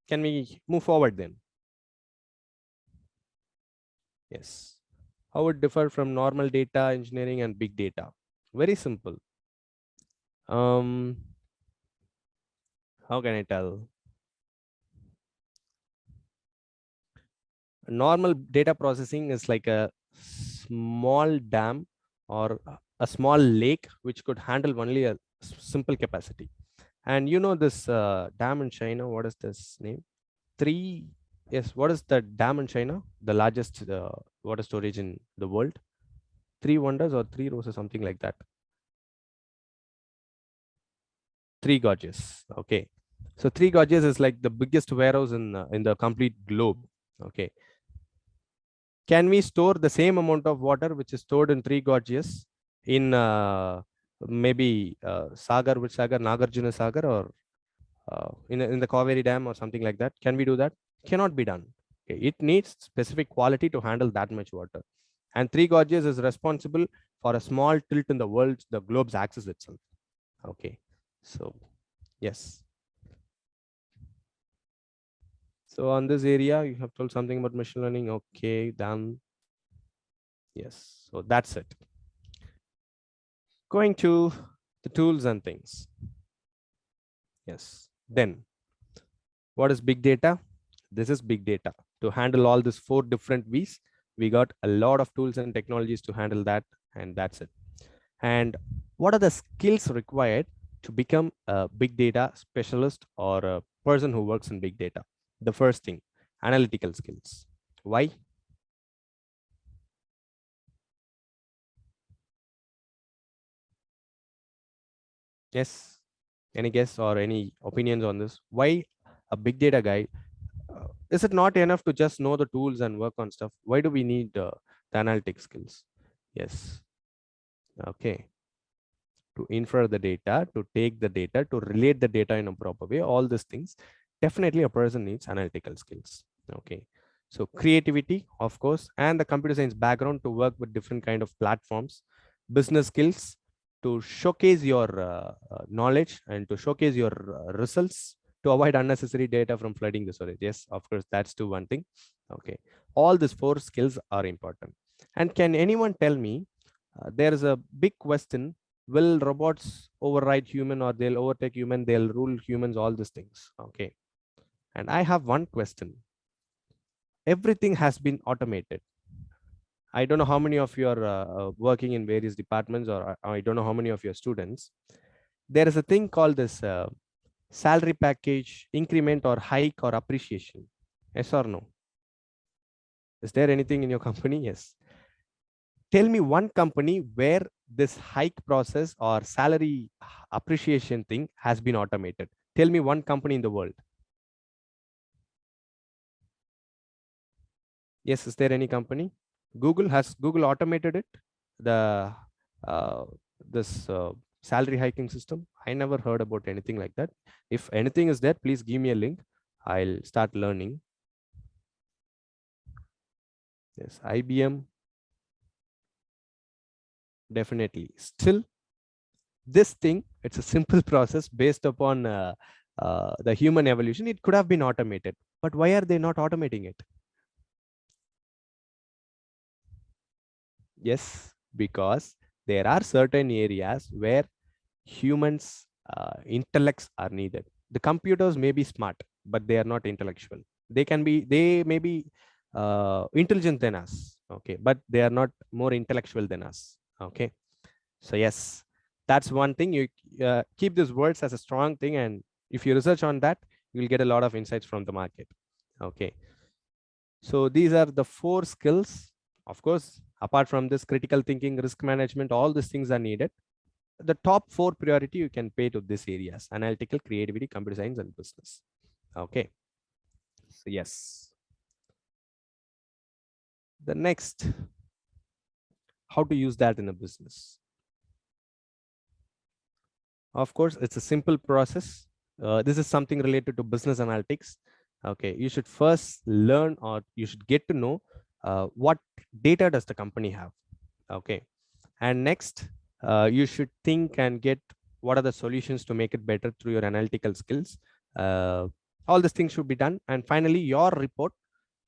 Can we move forward then? Yes. How it differ from normal data engineering and big data? Very simple. How can I tell? Normal data processing is like a small dam or a small lake which could handle only a simple capacity. And you know this dam in China, what is this name? Yes, what is the dam in China? The largest water storage in the world? 3 wonders or 3 roses, something like that. 3 Gorges. Okay. So 3 Gorges is like the biggest warehouse in the complete globe. Okay. Can we store the same amount of water which is stored in 3 Gorges in maybe Sagar, which Sagar, Nagarjuna Sagar, or in the Kaveri Dam or something like that? Can we do that? Cannot be done. Okay. It needs specific quality to handle that much water. And 3 Gorges is responsible for a small tilt in the world, the globe's axis itself. Okay. So, yes. So on this area, you have told something about machine learning. Okay, done. Yes. So that's it. Going to the tools and things. Yes. Then what is big data? This is big data. To handle all these 4 different V's, we got a lot of tools and technologies to handle that, and that's it. And what are the skills required to become a big data specialist or a person who works in big data? The first thing, analytical skills. Why? Yes. Any guess or any opinions on this? Why a big data guy? Is it not enough to just know the tools and work on stuff? Why do we need the analytic skills? Yes. Okay. To infer the data, to take the data, to relate the data in a proper way, all these things. definitely a person needs analytical skills. Okay. So creativity, of course, and the computer science background to work with different kind of platforms, business skills to showcase your knowledge and to showcase your results to avoid unnecessary data from flooding the storage. Yes, of course, that's too one thing. Okay. All these 4 skills are important. And can anyone tell me, there is a big question, will robots override human or they'll overtake human, they'll rule humans, all these things. Okay. And I have one question. Everything has been automated. I don't know how many of you are working in various departments, or I don't know how many of your students. There is a thing called this salary package, increment or hike or appreciation. Yes or no? Is there anything in your company? Yes. Tell me one company where this hike process or salary appreciation thing has been automated. Tell me one company in the world. Yes, is there any company? Google automated it? The this salary hiking system? I never heard about anything like that. If anything is there, please give me a link. I'll start learning. Yes, IBM. Definitely. Still, this thing, it's a simple process based upon the human evolution. It could have been automated, but why are they not automating it? Yes, because there are certain areas where humans intellects are needed. The computers may be smart, but they are not intellectual. They may be intelligent than us, okay, but they are not more intellectual than us. Okay, so yes, that's one thing. You keep these words as a strong thing, and if you research on that, you'll get a lot of insights from the market. Okay, so these are the 4 skills. Of course, apart from this, critical thinking, risk management, all these things are needed. The top 4 priority you can pay to these areas: analytical, creativity, computer science, and business. Okay, so yes. The next, how to use that in a business. Of course, it's a simple process. This is something related to business analytics. Okay, you should first learn, or you should get to know what data does the company have. Okay, and next, you should think and get what are the solutions to make it better through your analytical skills. All these things should be done. And finally, your report,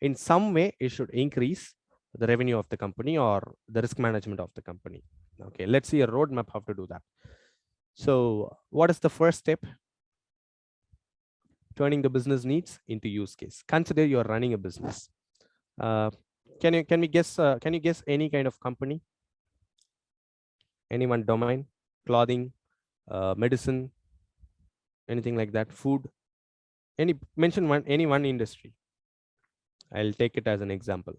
in some way, it should increase the revenue of the company or the risk management of the company. Okay, let's see a roadmap how to do that. So what is the first step? Turning the business needs into use case. Consider you're running a business. Can you guess any kind of company? Any one domain? Clothing, medicine, anything like that? Food? Mention any one industry. I'll take it as an example.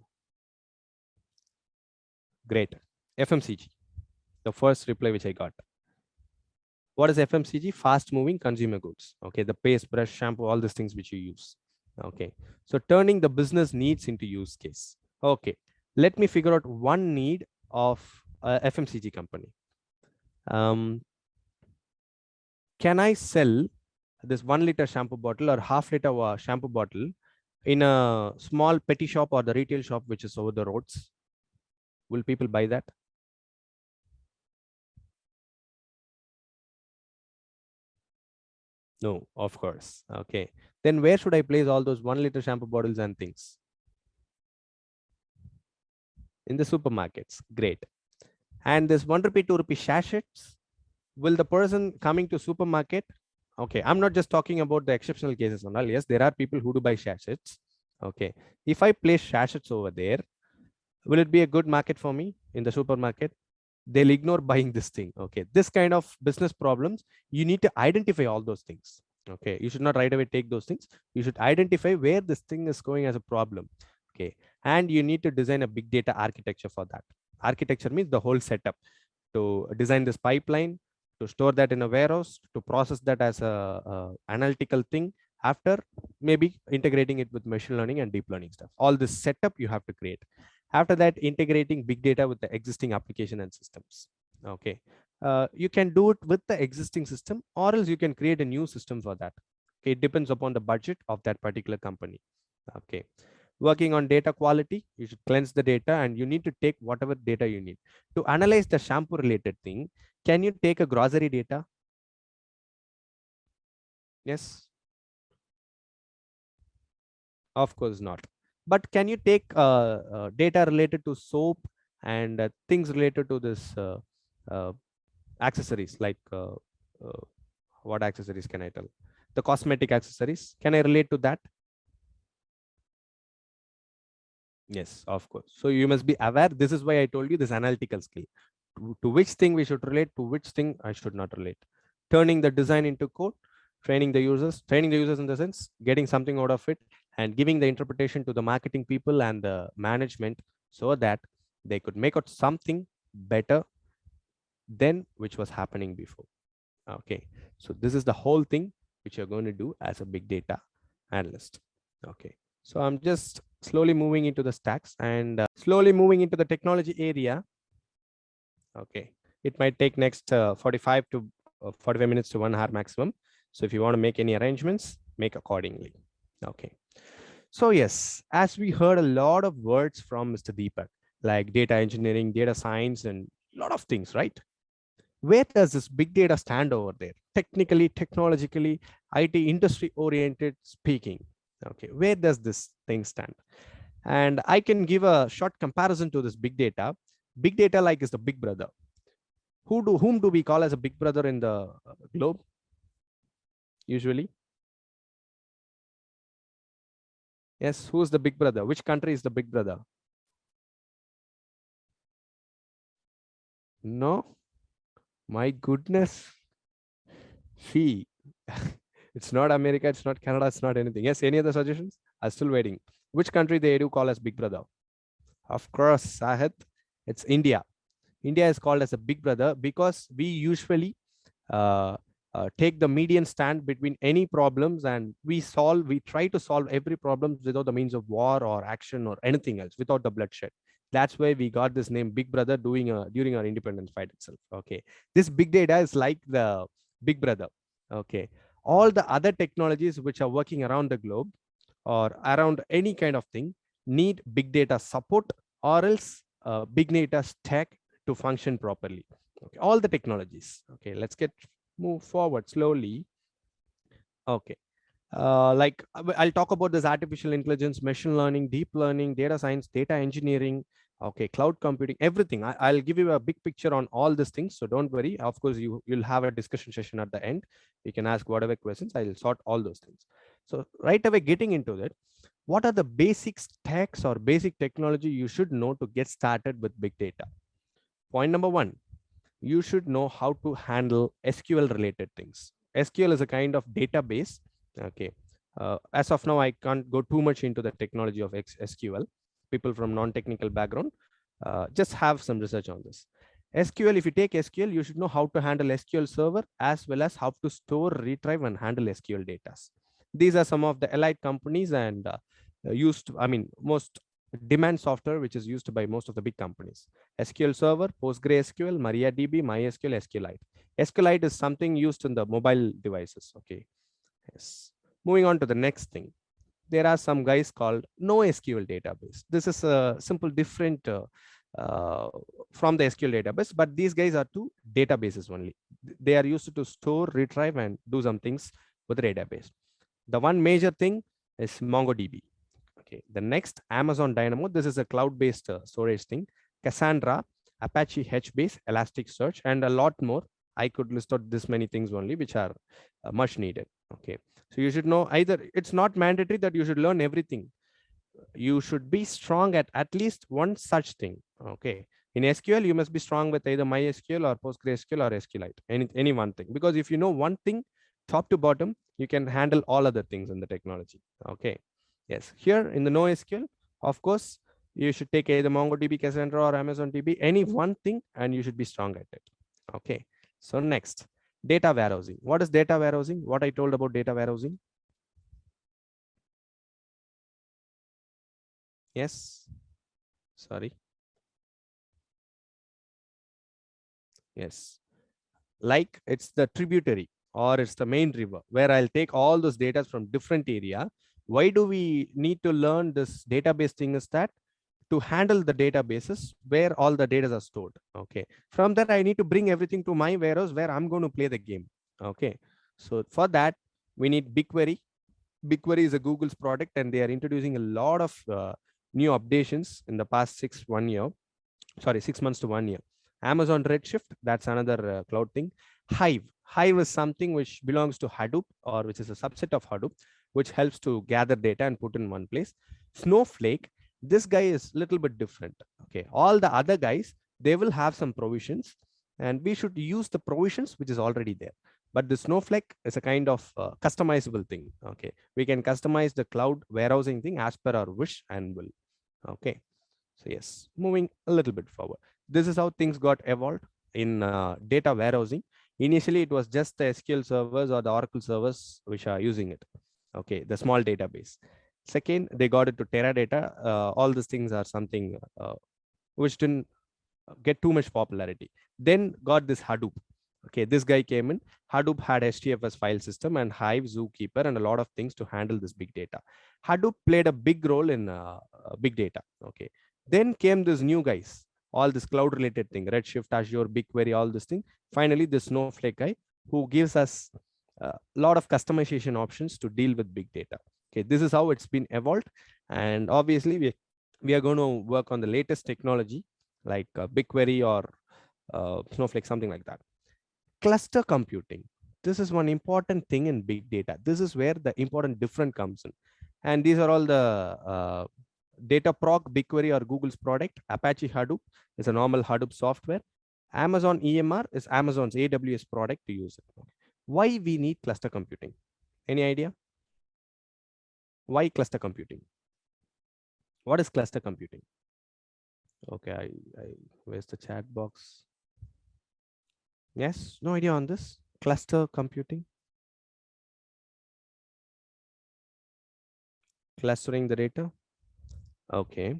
Great. FMCG. The first reply which I got. What is FMCG? Fast moving consumer goods. Okay, the paste, brush, shampoo, all these things which you use. Okay, so turning the business needs into use case. Okay, let me figure out one need of a FMCG company. Can I sell this 1 liter shampoo bottle or half liter shampoo bottle in a small petty shop or the retail shop which is over the roads? Will people buy that? No, of course. Okay. Then where should I place all those 1 liter shampoo bottles and things? In the supermarkets. Great. And this 1 rupee, 2 rupee sachets, will the person coming to supermarket? Okay, I'm not just talking about the exceptional cases and all. Yes, there are people who do buy sachets. Okay. If I place sachets over there, will it be a good market for me in the supermarket? They'll ignore buying this thing. Okay, this kind of business problems, you need to identify all those things. Okay, you should not right away take those things. You should identify where this thing is going as a problem. Okay, and you need to design a big data architecture for that. Architecture means the whole setup to design this pipeline, to store that in a warehouse, to process that as a analytical thing, after maybe integrating it with machine learning and deep learning stuff. All this setup you have to create. After that, integrating big data with the existing application and systems. Okay, you can do it with the existing system, or else you can create a new system for that. Okay, it depends upon the budget of that particular company. Okay, working on data quality, you should cleanse the data and you need to take whatever data you need. To analyze the shampoo related thing, can you take a grocery data? Yes, of course not. But can you take data related to soap and things related to this uh, accessories like what accessories can I tell? The cosmetic accessories. Can I relate to that? Yes, of course. So you must be aware. This is why I told you this analytical skill. To which thing we should relate, to which thing I should not relate. Turning the design into code, training the users in the sense, getting something out of it, and giving the interpretation to the marketing people and the management so that they could make out something better than which was happening before. Okay, so this is the whole thing which you're going to do as a big data analyst. Okay, so I'm just slowly moving into the stacks and slowly moving into the technology area. Okay, it might take next 45 to 45 minutes to 1 hour maximum. So if you want to make any arrangements, make accordingly. Okay, so yes, as we heard a lot of words from Mr. Deepak, like data engineering, data science, and a lot of things, right? Where does this big data stand over there? Technically, technologically, IT industry oriented speaking. Okay, where does this thing stand? And I can give a short comparison to this big data. Big data like is the big brother. Whom do we call as a big brother in the globe? Usually. Yes, who's the big brother? Which country is the big brother? No, my goodness. See, it's not America, it's not Canada, it's not anything. Yes, any other suggestions? I'm still waiting. Which country they do call as big brother? Of course, Sahid, it's India. India is called as a big brother because we usually uh, take the median stand between any problems and we try to solve every problem without the means of war or action or anything else, without the bloodshed. That's why we got this name big brother during our independence fight itself. Okay, this big data is like the big brother. Okay, all the other technologies which are working around the globe or around any kind of thing need big data support, or else big data stack to function properly. Okay, all the technologies. Okay, let's move forward slowly. Okay, I'll talk about this artificial intelligence, machine learning, deep learning, data science, data engineering, okay, cloud computing, everything. I'll give you a big picture on all these things, so don't worry. Of course, you'll have a discussion session at the end. You can ask whatever questions. I'll sort all those things. So right away, getting into that, what are the basic stacks or basic technology you should know to get started with big data? Point number one, you should know how to handle SQL related things. SQL is a kind of database. Okay. As of now, I can't go too much into the technology of SQL. People from non-technical background, just have some research on this. SQL, if you take SQL, you should know how to handle SQL server as well as how to store, retrieve, and handle SQL data. These are some of the allied companies and most demand software which is used by most of the big companies. SQL Server, PostgreSQL, MariaDB, MySQL, SQLite. SQLite is something used in the mobile devices. Okay. Yes. Moving on to the next thing. There are some guys called NoSQL database. This is a simple different uh, from the SQL database, but these guys are two databases only. They are used to store, retrieve, and do some things with the database. The one major thing is MongoDB. Okay, the next, Amazon Dynamo. This is a cloud-based storage thing. Cassandra, Apache HBase, Elasticsearch, and a lot more. I could list out this many things only, which are much needed. Okay, so you should know either. It's not mandatory that you should learn everything. You should be strong at least one such thing. Okay, in SQL, you must be strong with either MySQL or PostgreSQL or SQLite, any one thing. Because if you know one thing, top to bottom, you can handle all other things in the technology. Okay. Yes, here in the NoSQL, of course, you should take either MongoDB, Cassandra, or Amazon DB, any one thing, and you should be strong at it. Okay, so next, data warehousing. What is data warehousing? What I told about data warehousing? Yes, sorry. Yes, like it's the tributary. or it's the main river where I'll take all those data from different area. Why do we need to learn this database thing is that to handle the databases where all the data are stored. Okay. From that, I need to bring everything to my warehouse where I'm going to play the game. Okay. So for that, we need BigQuery. BigQuery is a Google's product, and they are introducing a lot of new updations in the past 6 months to 1 year. Amazon Redshift, that's another cloud thing. Hive is something which belongs to Hadoop, or which is a subset of Hadoop, which helps to gather data and put in one place. Snowflake, this guy is a little bit different. Okay, all the other guys, they will have some provisions, and we should use the provisions which is already there. But the Snowflake is a kind of customizable thing. Okay, we can customize the cloud warehousing thing as per our wish and will. Okay, so yes, moving a little bit forward. This is how things got evolved in data warehousing. Initially, it was just the SQL servers or the Oracle servers which are using it. Okay, the small database. Second, they got it to Teradata. All these things are something which didn't get too much popularity. Then got this Hadoop. Okay, this guy came in. Hadoop had HDFS file system and Hive, Zookeeper, and a lot of things to handle this big data. Hadoop played a big role in big data. Okay, then came these new guys, all this cloud related thing, Redshift, Azure, BigQuery, all this thing. Finally, the Snowflake guy who gives us a lot of customization options to deal with big data. Okay, this is how it's been evolved. And obviously, we are going to work on the latest technology like BigQuery or Snowflake, something like that. Cluster computing. This is one important thing in big data. This is where the important difference comes in. And these are all the Dataproc, BigQuery or Google's product. Apache Hadoop is a normal Hadoop software. Amazon EMR is Amazon's AWS product to use it. Why we need cluster computing? Any idea? Why cluster computing? What is cluster computing? Okay, where's the chat box? Yes, no idea on this. Cluster computing. Clustering the data. Okay.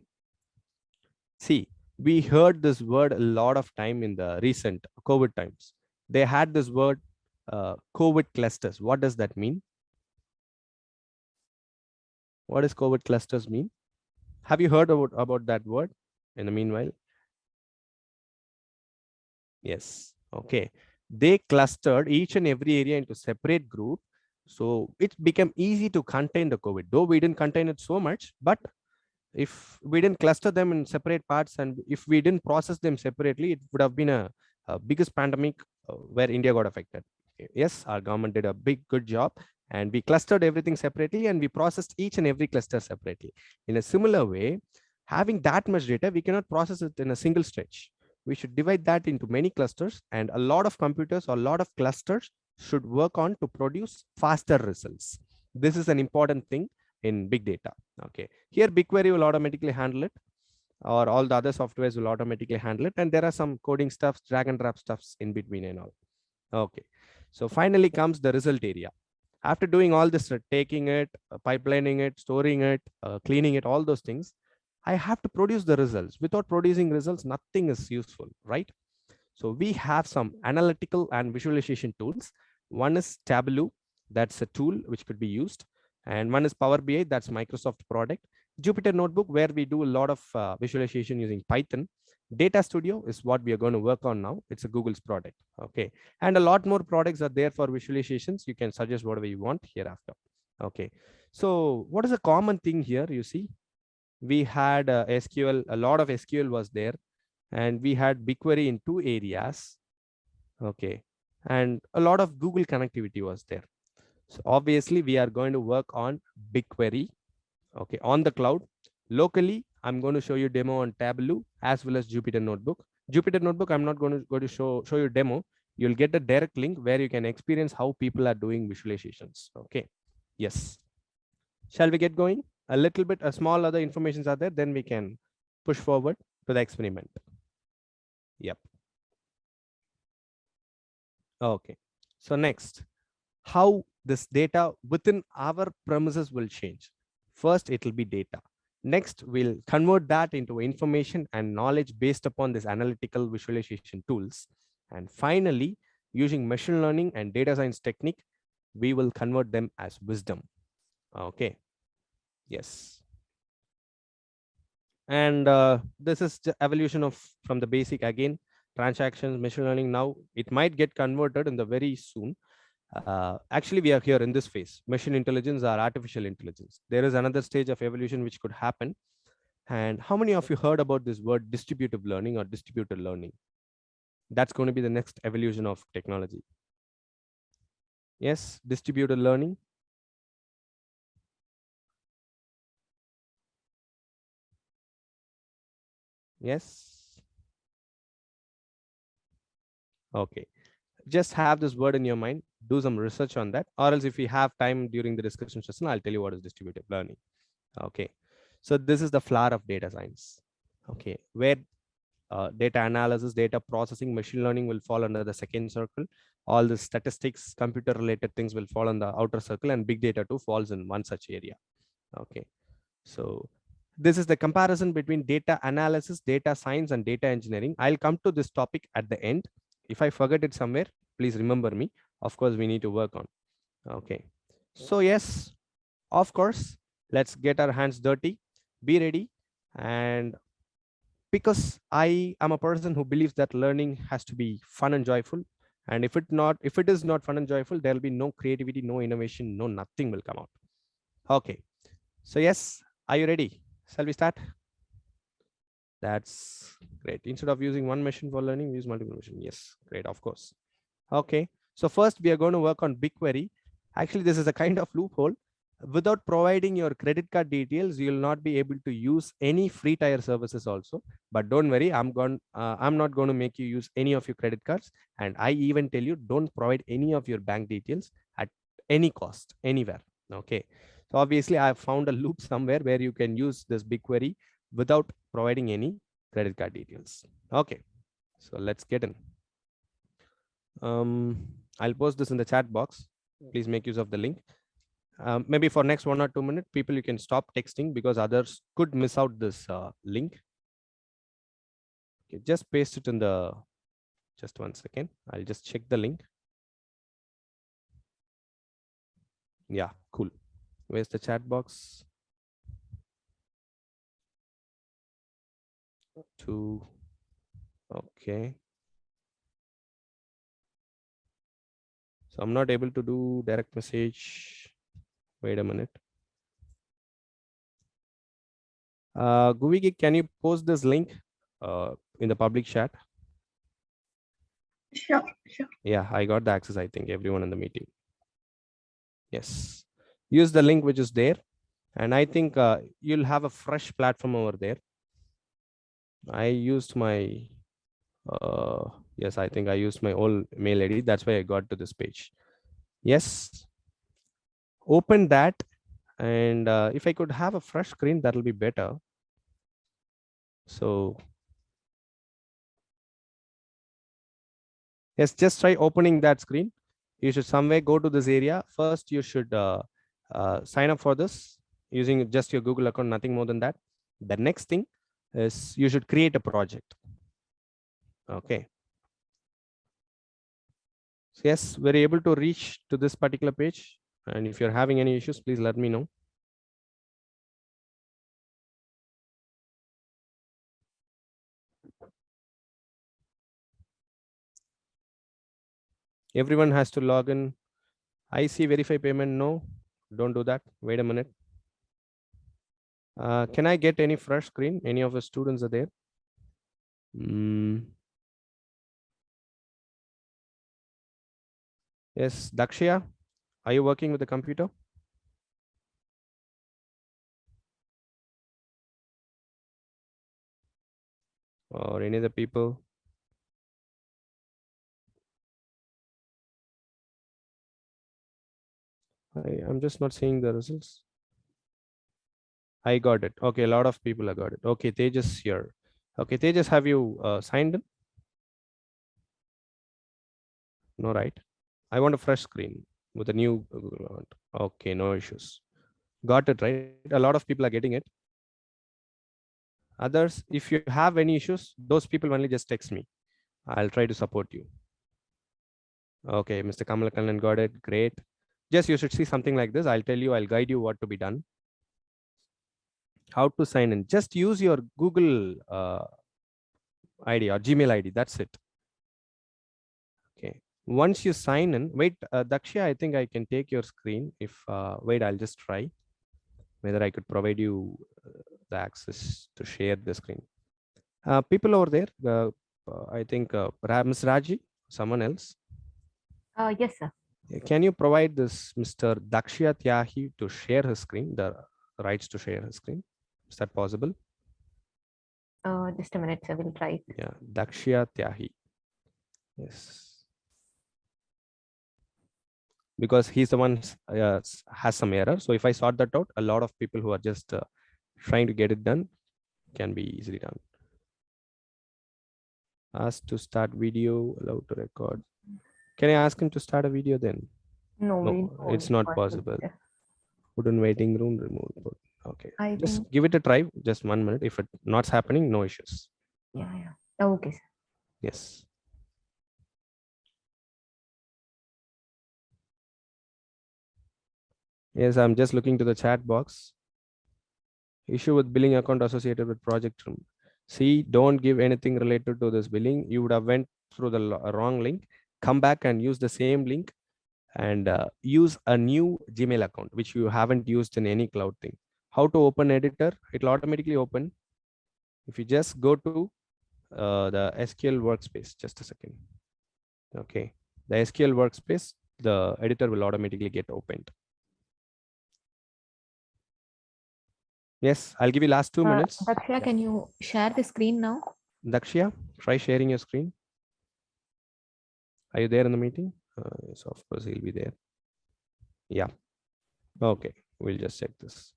See, we heard this word a lot of time in the recent COVID times. They had this word COVID clusters. What does that mean? What does COVID clusters mean? Have you heard about that word in the meanwhile? Yes. Okay. They clustered each and every area into separate group. So it became easy to contain the COVID, though we didn't contain it so much, but if we didn't cluster them in separate parts and if we didn't process them separately, it would have been a biggest pandemic where India got affected. Okay. Yes, our government did a good job and we clustered everything separately and we processed each and every cluster separately. In a similar way, having that much data, we cannot process it in a single stretch. We should divide that into many clusters, and a lot of computers or a lot of clusters should work on to produce faster results. This is an important thing in big data. Okay, here BigQuery will automatically handle it, or all the other softwares will automatically handle it, and there are some coding stuffs, drag and drop stuffs in between and all. Okay, so finally comes the result area. After doing all this, taking it, pipelining it, storing it, cleaning it, all those things, I have to produce the results. Without producing results, nothing is useful, right? So we have some analytical and visualization tools. One is Tableau, that's a tool which could be used. And one is Power BI, that's Microsoft product. Jupyter Notebook, where we do a lot of visualization using Python. Data Studio is what we are going to work on now. It's a Google's product. Okay. And a lot more products are there for visualizations. You can suggest whatever you want hereafter. Okay. So what is a common thing here? You see, we had SQL, a lot of SQL was there, and we had BigQuery in 2 areas. Okay. And a lot of Google connectivity was there. So obviously we are going to work on BigQuery, okay, on the cloud. Locally, I'm going to show you demo on Tableau as well as Jupyter Notebook. Jupyter Notebook, I'm not going to show you demo. You'll get a direct link where you can experience how people are doing visualizations. Okay. Yes. Shall we get going? A little bit, a small other informations are there, then we can push forward to the experiment. Yep. Okay. So next, how this data within our premises will change. First, it will be data. Next, we'll convert that into information and knowledge based upon this analytical visualization tools. And finally, using machine learning and data science technique, we will convert them as wisdom. Okay. Yes. And this is the evolution of from the basic again, transactions, machine learning. Now it might get converted in the very soon. Actually, we are here in this phase, machine intelligence or artificial intelligence. There is another stage of evolution which could happen. And how many of you heard about this word distributive learning or distributed learning? That's going to be the next evolution of technology. Yes, distributed learning. Yes. Okay. Just have this word in your mind, do some research on that, or else if we have time during the discussion session, I'll tell you what is distributive learning. Okay. So this is the flower of data science. Okay. Where data analysis, data processing, machine learning will fall under the second circle. All the statistics, computer related things will fall on the outer circle, and big data too falls in one such area. Okay. So this is the comparison between data analysis, data science, and data engineering. I'll come to this topic at the end. If I forget it somewhere, please remember me. Of course, we need to work on. Okay. So yes, of course, let's get our hands dirty, be ready. And because I am a person who believes that learning has to be fun and joyful. And if it is not fun and joyful, there'll be no creativity, no innovation, no nothing will come out. Okay. So yes, are you ready? Shall we start? That's great. Instead of using one machine for learning, we use multiple machines. Yes, great, of course. Okay. So first we are going to work on BigQuery. Actually, this is a kind of loophole. Without providing your credit card details, you will not be able to use any free tier services also. But don't worry, I'm not going to make you use any of your credit cards. And I even tell you, don't provide any of your bank details at any cost, anywhere. Okay. So obviously, I have found a loop somewhere where you can use this BigQuery without providing any credit card details. Okay. So let's get in. I'll post this in the chat box. Please make use of the link. Maybe for next 1 or 2 minutes, people, you can stop texting because others could miss out this link. Okay, just paste it in the, just 1 second. I'll just check the link. Yeah, cool. Where's the chat box? Okay. So I'm not able to do direct message. Wait a minute. GUVI, can you post this link in the public chat? Sure. Yeah, I got the access. I think everyone in the meeting. Yes. Use the link which is there. And I think you'll have a fresh platform over there. I used my, yes, I think I used my old mail ID. That's why I got to this page. Yes. Open that. And if I could have a fresh screen, that'll be better. So yes, just try opening that screen. You should somewhere go to this area. First, you should sign up for this using just your Google account, nothing more than that. The next thing is you should create a project. Okay. So yes, we're able to reach to this particular page. And if you're having any issues, please let me know. Everyone has to log in. I see verify payment. No, don't do that. Wait a minute. Can I get any fresh screen? Any of the students are there? Yes, Dakshya, are you working with the computer? Or any other people? I'm just not seeing the results. I got it. Okay, a lot of people have got it. Okay, Tejas here. Okay, Tejas, have you signed in? No, right? I want a fresh screen with a new Google account. Okay, no issues. Got it, right? A lot of people are getting it. Others, if you have any issues, those people only just text me. I'll try to support you. Okay, Mr. Kamalakanan got it. Great. Just you should see something like this. I'll tell you, I'll guide you what to be done. How to sign in. Just use your Google ID or Gmail ID. That's it. Okay. Once you sign in, wait, Dakshya, I think I can take your screen. If wait, I'll just try whether I could provide you the access to share the screen. People over there, I think Ms. Raji, someone else. Yes, sir. Can you provide this Mr. Dakshya Tyahi to share his screen, the rights to share his screen? Is that possible? Just a minute, sir. We'll try it. Yeah, Dakshya Tyahi. Yes. Because he's the one has some error. So if I sort that out, a lot of people who are just trying to get it done can be easily done. Ask to start video, allowed to record. Can I ask him to start a video then? No, it's not possible. Put in waiting room, remove. Okay, just give it a try. Just 1 minute. If it's not happening, no issues. Yeah. Okay, sir. Yes. Yes, I'm just looking to the chat box. Issue with billing account associated with project room. See, don't give anything related to this billing. You would have went through the wrong link. Come back and use the same link and use a new Gmail account, which you haven't used in any cloud thing. How to open editor? It'll automatically open. If you just go to the SQL workspace, just a second. Okay, the SQL workspace, the editor will automatically get opened. Yes, I'll give you last 2 minutes. Dakshya, can you share the screen now? Dakshya, try sharing your screen. Are you there in the meeting? Yes, of course, he'll be there. Yeah. Okay, we'll just check this.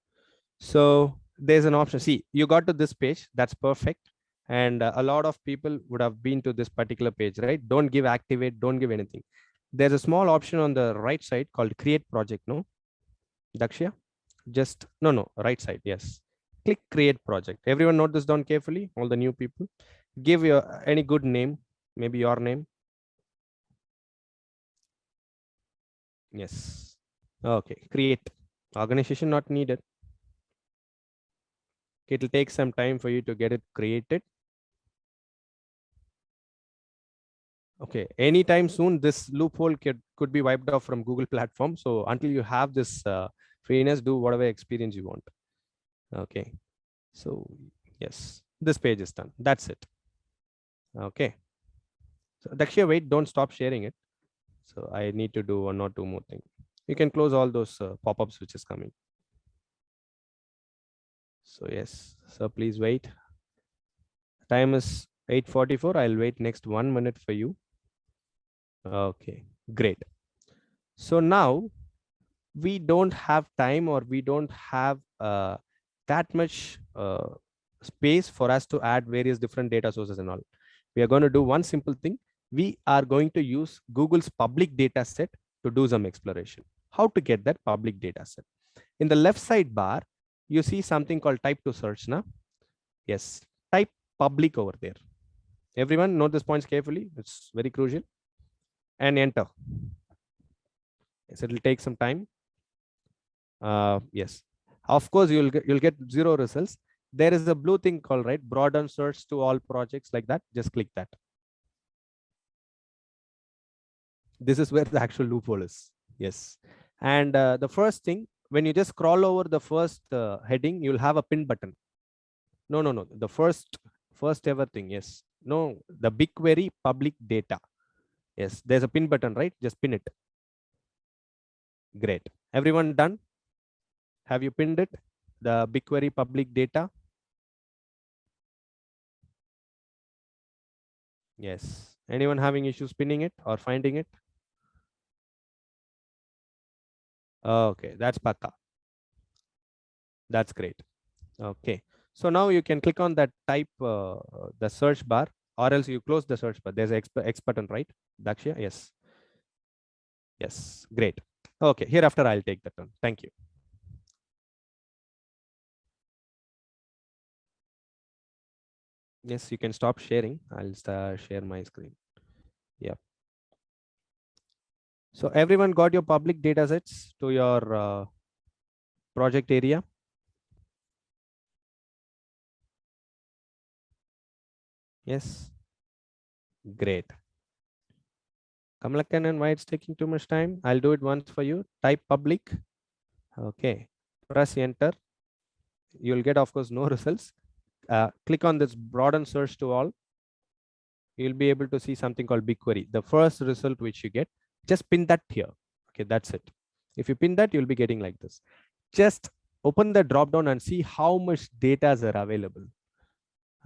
So there's an option. See, you got to this page. That's perfect. And a lot of people would have been to this particular page, right? Don't give activate, don't give anything. There's a small option on the right side called create project. No, Dakshya? Just no, right side. Yes. Click create project. Everyone note this down carefully. All the new people. Give your any good name, maybe your name. Yes. Okay. Create. Organization not needed. It'll take some time for you to get it created. Okay. Anytime soon, this loophole could be wiped off from Google platform. So until you have this freeness, do whatever experience you want. Okay. So yes, this page is done. That's it. Okay. So Dakshya, wait, don't stop sharing it. So I need to do 1 or 2 more things. You can close all those pop-ups which is coming. So yes, so please wait. Time is 8:44. I'll wait next 1 minute for you. Okay, great. So now we don't have time or we don't have that much space for us to add various different data sources and all. We are going to do one simple thing. We are going to use Google's public data set to do some exploration. How to get that public data set? In the left side bar, you see something called type to search now. Yes, type public over there. Everyone note these points carefully. It's very crucial. And enter. Yes, it'll take some time. Yes, of course you'll get 0 results. There is a blue thing called broaden search to all projects like that. Just click that. This is where the actual loophole is. Yes, and the first thing, when you just scroll over the first heading, you'll have a pin button. No, the first ever thing. Yes, no, the BigQuery public data. Yes, there's a pin button, right? Just pin it. Great. Everyone done? Have you pinned it? The BigQuery public data. Yes. Anyone having issues pinning it or finding it? Okay, that's Pata. That's great. Okay. So now you can click on that type, the search bar, or else you close the search bar. There's an X button, right? Dakshya? Yes. Yes. Great. Okay. Hereafter, I'll take the turn. Thank you. Yes, you can stop sharing. I'll share my screen. Yep. So everyone got your public data sets to your project area? Yes. Great. Kamalakan, and why it's taking too much time? I'll do it once for you. Type public. Okay. Press enter. You'll get, of course, no results. Click on this broaden search to all. You'll be able to see something called BigQuery. The first result which you get, just pin that here. Okay, that's it. If you pin that, you'll be getting like this. Just open the drop down and see how much data are available.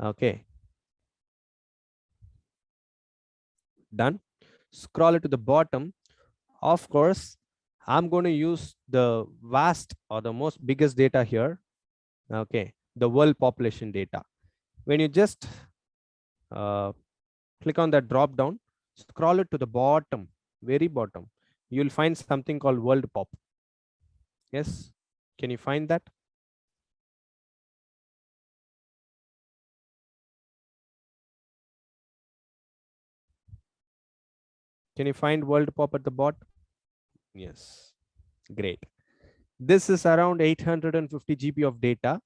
Okay. Done. Scroll it to the bottom. Of course, I'm going to use the vast or the most biggest data here. Okay, the world population data. When you just click on that drop down, scroll it to the bottom, very bottom, you'll find something called world pop. Yes, can you find that? Can you find world pop at the bottom? Yes, great. This is around 850 GB of data.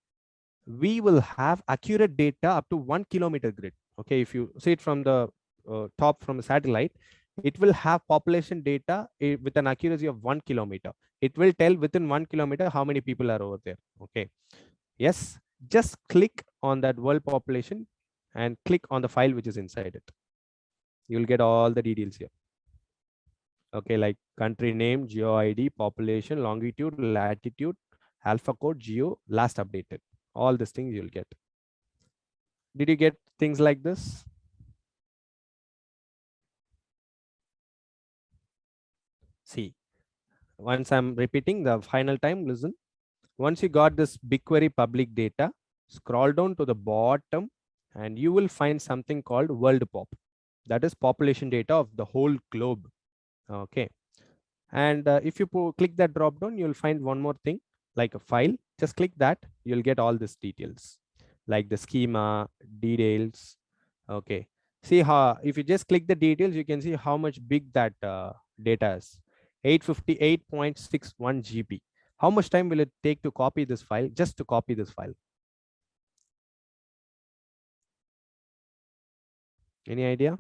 We will have accurate data up to 1 kilometer grid. Okay, if you see it from the top from a satellite, it will have population data with an accuracy of 1 kilometer. It will tell within 1 kilometer how many people are over there. Okay. Yes, just click on that world population and click on the file which is inside it. You'll get all the details here. Okay, like country name, geo ID, population, longitude, latitude, alpha code, geo, last updated. All these things you'll get. Did you get things like this? See, once I'm repeating the final time, listen. Once you got this BigQuery public data, scroll down to the bottom and you will find something called world pop. That is population data of the whole globe. Okay. And if you click that drop down, you'll find one more thing like a file. Just click that. You'll get all these details like the schema, details. Okay. See how, if you just click the details, you can see how much big that data is. 858.61 GB. How much time will it take to copy this file? Just to copy this file. Any idea?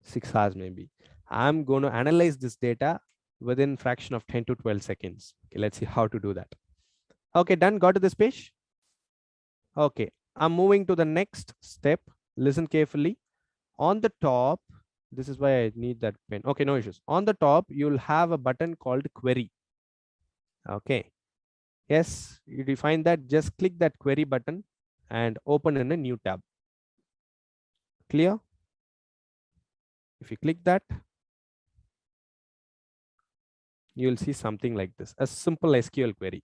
6 hours maybe. I'm going to analyze this data within fraction of 10 to 12 seconds. Okay, let's see how to do that. Okay, done. Got to this page? Okay, I'm moving to the next step. Listen carefully. On the top, this is why I need that pen. Okay, no issues. On the top, you'll have a button called query. Okay. Yes, you define that. Just click that query button and open in a new tab. Clear? If you click that, you'll see something like this, a simple SQL query.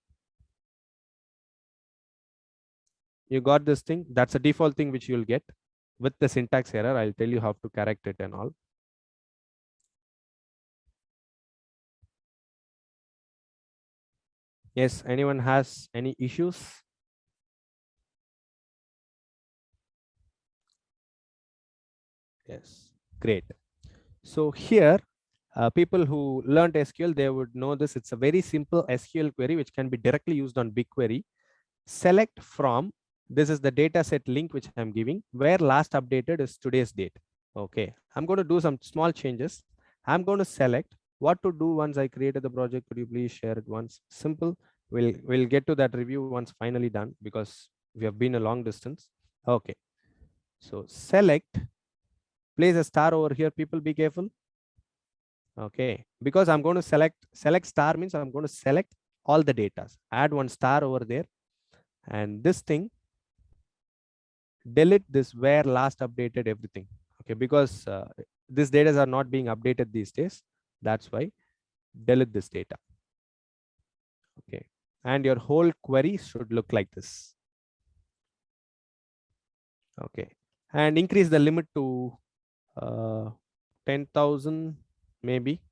You got this thing. That's a default thing which you'll get. With the syntax error, I'll tell you how to correct it and all. Yes, anyone has any issues? Yes, great. So here, people who learned SQL, they would know this. It's a very simple SQL query which can be directly used on BigQuery. Select from, this is the data set link which I'm giving, where last updated is today's date. Okay, I'm going to do some small changes. I'm going to select what to do once I created the project. Could you please share it once? Simple. We'll get to that review once finally done because we have been a long distance. Okay, so select, place a star over here. People be careful. Okay, because I'm going to select star means I'm going to select all the data. Add one star over there, and this thing, delete this where last updated everything. Okay, because these data are not being updated these days. That's why delete this data. Okay, and your whole query should look like this. Okay, and increase the limit to 10,000 maybe.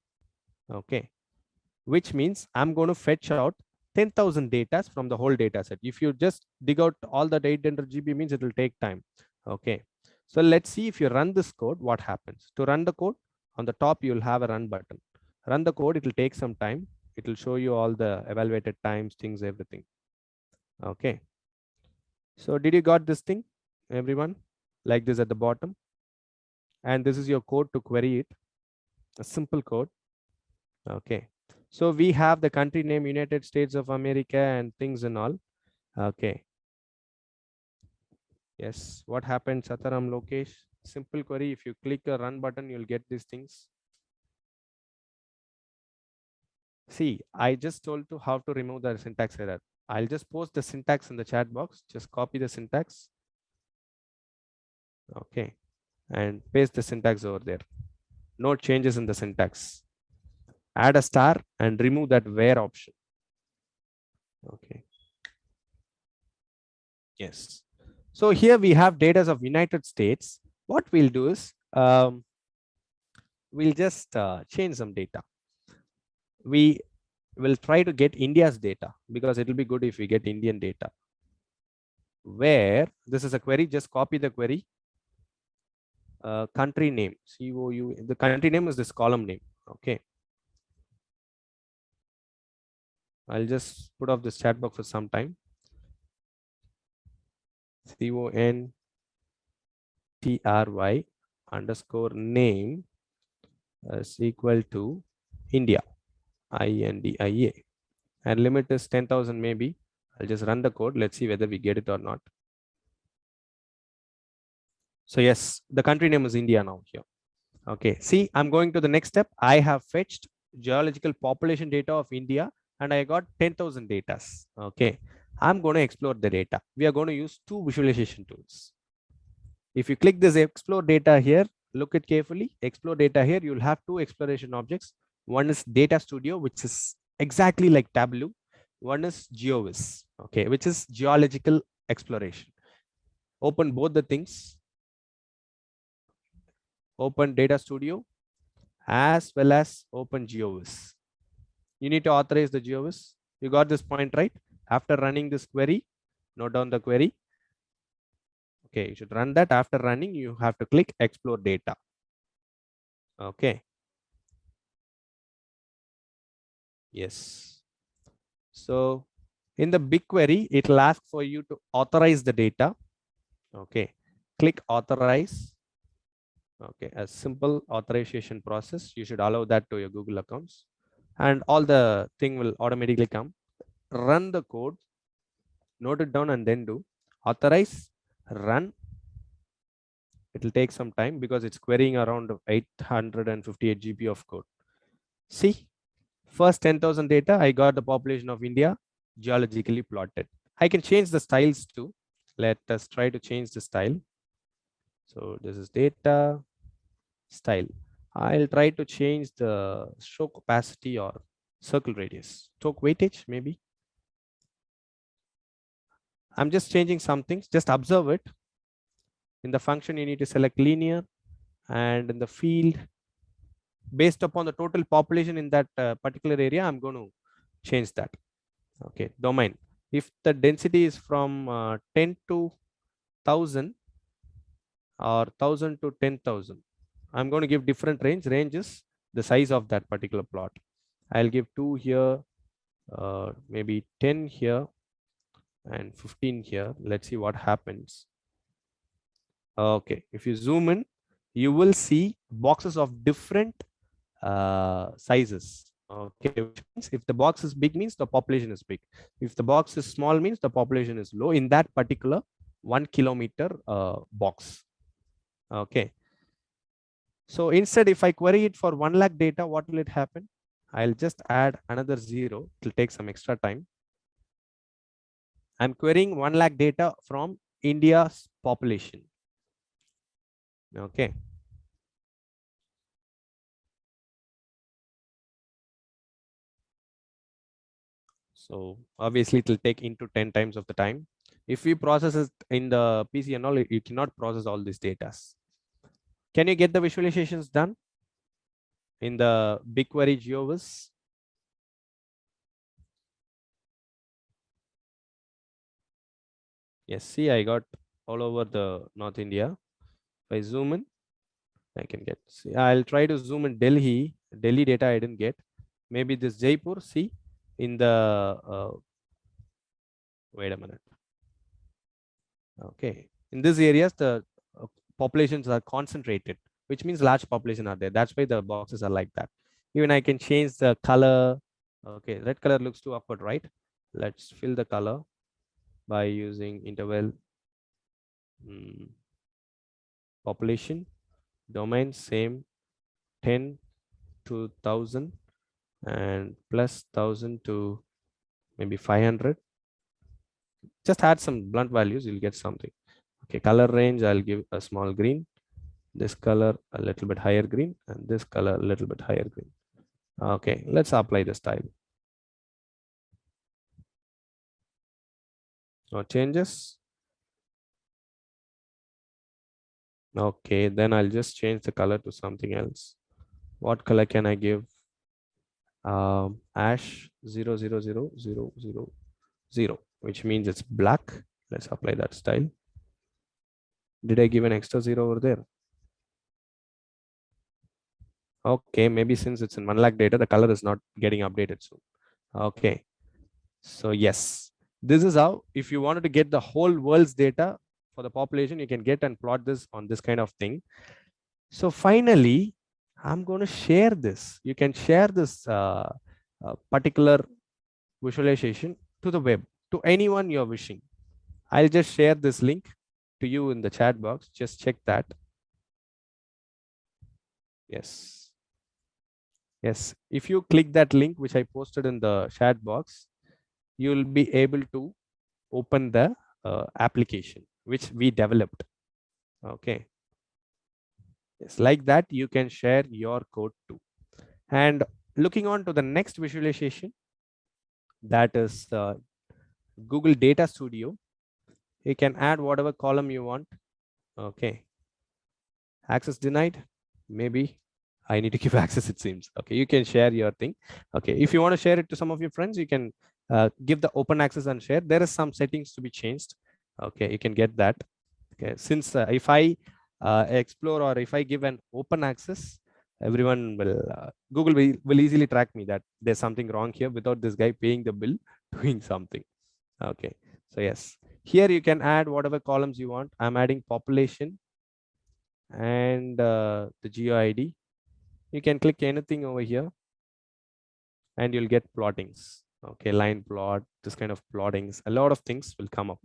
Okay, which means I'm going to fetch out 10,000 data from the whole data set. If you just dig out all the 800 GB means it will take time. Okay, So let's see if you run this code, what happens. To run the code, on the top, you'll have a run button. Run the code, it will take some time. It will show you all the evaluated times, things, everything. Okay. So did you got this thing, everyone? Like this at the bottom. And this is your code to query it. A simple code. Okay. So we have the country name, United States of America, and things and all. Okay. Yes. What happened, Sataram Lokesh? Simple query. If you click a run button, you'll get these things. See, I just told you how to remove the syntax error. I'll just post the syntax in the chat box. Just copy the syntax. Okay. And paste the syntax over there. No changes in the syntax. Add a star and remove that where option. Okay. Yes. So here we have data of United States. What we'll do is we'll just change some data. We will try to get India's data because it will be good if we get Indian data. Where this is a query, just copy the query. Country name, COU. The country name is this column name. Okay. I'll just put off this chat box for some time. CONTRY underscore name is equal to India, INDIA, and limit is 10,000 maybe. I'll just run the code. Let's see whether we get it or not. So yes, the country name is India now here. Okay, see, I'm going to the next step. I have fetched geological population data of India and I got 10,000 data. Okay, I'm going to explore the data. We are going to use two visualization tools. If you click this explore data here, look it carefully, explore data here, you'll have two exploration objects. One is Data Studio, which is exactly like Tableau. One is GeoVis, okay, which is geological exploration. Open both the things. Open Data Studio as well as open GeoVis. You need to authorize the GeoVis. You got this point, right? After running this query, note down the query. Okay, you should run that. After running, you have to click explore data. Okay. Yes. So in the BigQuery, it will ask for you to authorize the data. Okay. Click authorize. Okay. A simple authorization process. You should allow that to your Google accounts. And all the thing will automatically come. Run the code. Note it down and then do. Authorize. Run. It will take some time because it's querying around 858 GB of code. See, first 10,000 data, I got the population of India geologically plotted. I can change the styles too. Let us try to change the style. So this is data style. I'll try to change the stroke opacity or circle radius, stroke weightage maybe. I'm just changing some things. Just observe it. In the function, you need to select linear, and in the field, based upon the total population in that particular area, I'm going to change that. Okay, domain. If the density is from 10 to 1000 or 1000 to 10,000, I'm going to give different range. Range is the size of that particular plot. I'll give 2 here, maybe 10 here, and 15 here. Let's see what happens. Okay, if you zoom in, you will see boxes of different sizes. Okay, which means if the box is big means the population is big. If the box is small means the population is low in that particular 1 kilometer box. Okay. So instead, if I query it for 1 lakh data, what will it happen? I'll just add another 0. It will take some extra time. I'm querying 1 lakh data from India's population. Okay. So obviously it will take into 10 times of the time. If we process it in the PC and all, you cannot process all these data. Can you get the visualizations done in the BigQuery GeoVis? Yes, see, I got all over the North India. If I zoom in, I can get, see, I'll try to zoom in Delhi data I didn't get. Maybe this Jaipur, see, in the, wait a minute. Okay. In these areas, the populations are concentrated, which means large population are there. That's why the boxes are like that. Even I can change the color. Okay, red color looks too awkward, right? Let's fill the color by using interval population domain, same 10 to 1000 and plus 1000 to maybe 500. Just add some blunt values, you'll get something. Okay, color range, I'll give a small green, this color a little bit higher green, and this color a little bit higher green. Okay, let's apply the style. No changes. Okay, then I'll just change the color to something else. What color can I give? Ash 0000000, which means it's black. Let's apply that style. Did I give an extra 0 over there? Okay, maybe since it's in 1 lakh data, the color is not getting updated soon. Okay, so yes, this is how, if you wanted to get the whole world's data for the population, you can get and plot this on this kind of thing. So finally, I'm going to share this. You can share this particular visualization to the web, to anyone you're wishing. I'll just share this link to you in the chat box. Just check that. Yes. Yes. If you click that link, which I posted in the chat box, you'll be able to open the application, which we developed. Okay. Yes. Like that, you can share your code too. And looking on to the next visualization, that is Google Data Studio. You can add whatever column you want. Okay. Access denied. Maybe I need to give access, it seems. Okay, you can share your thing. Okay, if you want to share it to some of your friends, you can give the open access and share. There is some settings to be changed. Okay, you can get that. Okay, since if I explore or if I give an open access, everyone will, Google will easily track me that there's something wrong here without this guy paying the bill, doing something. Okay, so yes, here you can add whatever columns you want. I'm adding population and the GeoID. You can click anything over here and you'll get plottings. Okay, line plot, this kind of plottings, a lot of things will come up.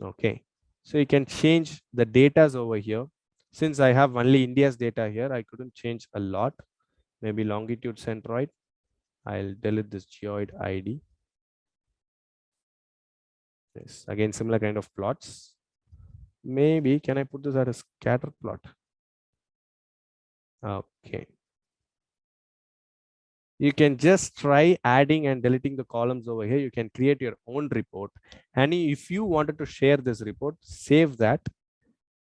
Okay, so you can change the datas over here. Since I have only India's data here, I couldn't change a lot. Maybe longitude centroid. I'll delete this geoid ID. Yes, again, similar kind of plots. Maybe, can I put this as a scatter plot? Okay. You can just try adding and deleting the columns over here. You can create your own report. And if you wanted to share this report, save that.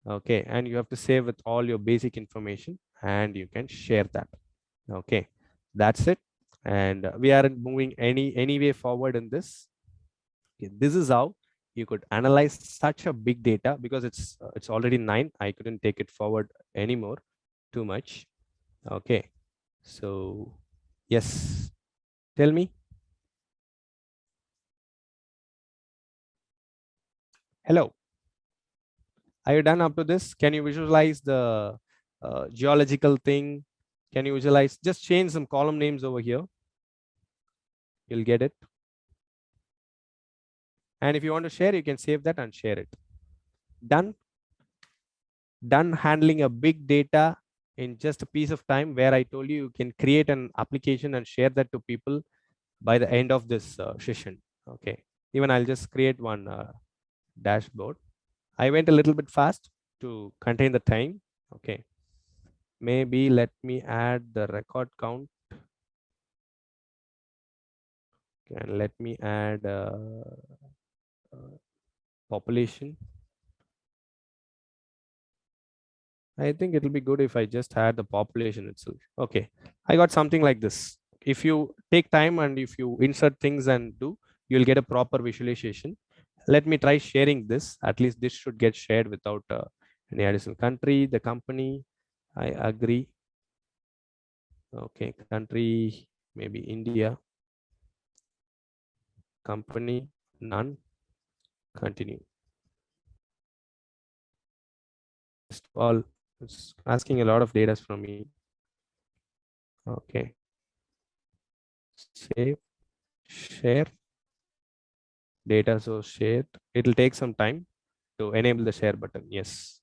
Okay. And you have to save with all your basic information and you can share that. Okay. That's it. And we aren't moving any way forward in this. Okay. This is how you could analyze such a big data, because it's already 9. I couldn't take it forward anymore too much. Okay. So yes, tell me. Hello. Are you done up to this? Can you visualize the geological thing? Can you visualize? Just change some column names over here. You'll get it. And if you want to share, you can save that and share it. Done. Done handling a big data in just a piece of time, where I told you can create an application and share that to people by the end of this session. Okay. Even I'll just create one dashboard. I went a little bit fast to contain the time. Okay. Maybe let me add the record count. Okay, and let me add population. I think it'll be good if I just add the population itself. Okay, I got something like this. If you take time and if you insert things and do, you'll get a proper visualization. Let me try sharing this. At least this should get shared without Any additional country, the company, I agree. Okay, country, maybe India. Company, none. Continue. All it's asking a lot of data from me. Okay. Save, share, data source shared. It'll take some time to enable the share button. Yes.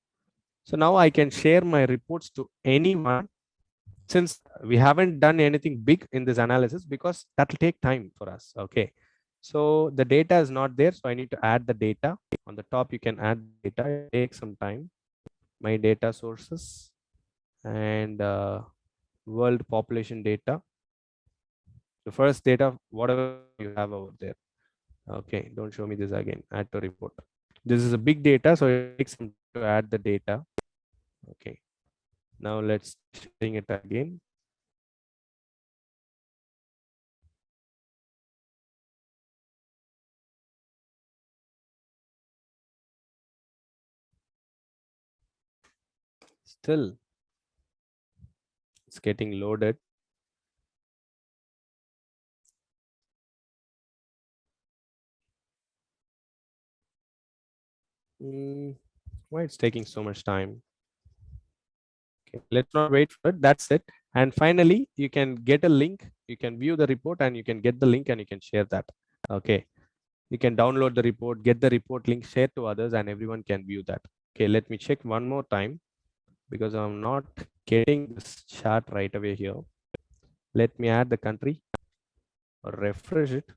So now I can share my reports to anyone, since we haven't done anything big in this analysis because that will take time for us. Okay. So the data is not there. So I need to add the data. On the top, you can add data. It takes some time. My data sources and world population data. The first data, whatever you have over there. Okay, don't show me this again. Add to report. This is a big data, so it takes some time to add the data. Okay. Now let's sharing it again. Still, it's getting loaded. Why it's taking so much time? Okay, let's not wait for it. That's it. And finally, you can get a link. You can view the report and you can get the link and you can share that. Okay. You can download the report, get the report link, share to others, and everyone can view that. Okay, let me check one more time because I'm not getting this chart right away here. Let me add the country or refresh it.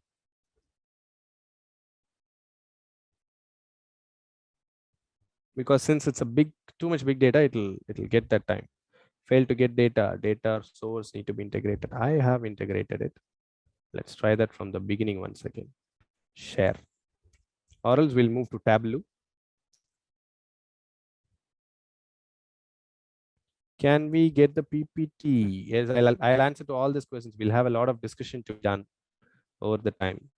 Because since it's a too much big data, it'll get that time. Fail to get data source need to be integrated. I have integrated it. Let's try that from the beginning once again. Share, or else we'll move to Tableau. Can we get the PPT? Yes, I'll answer to all these questions. We'll have a lot of discussion to be done over the time.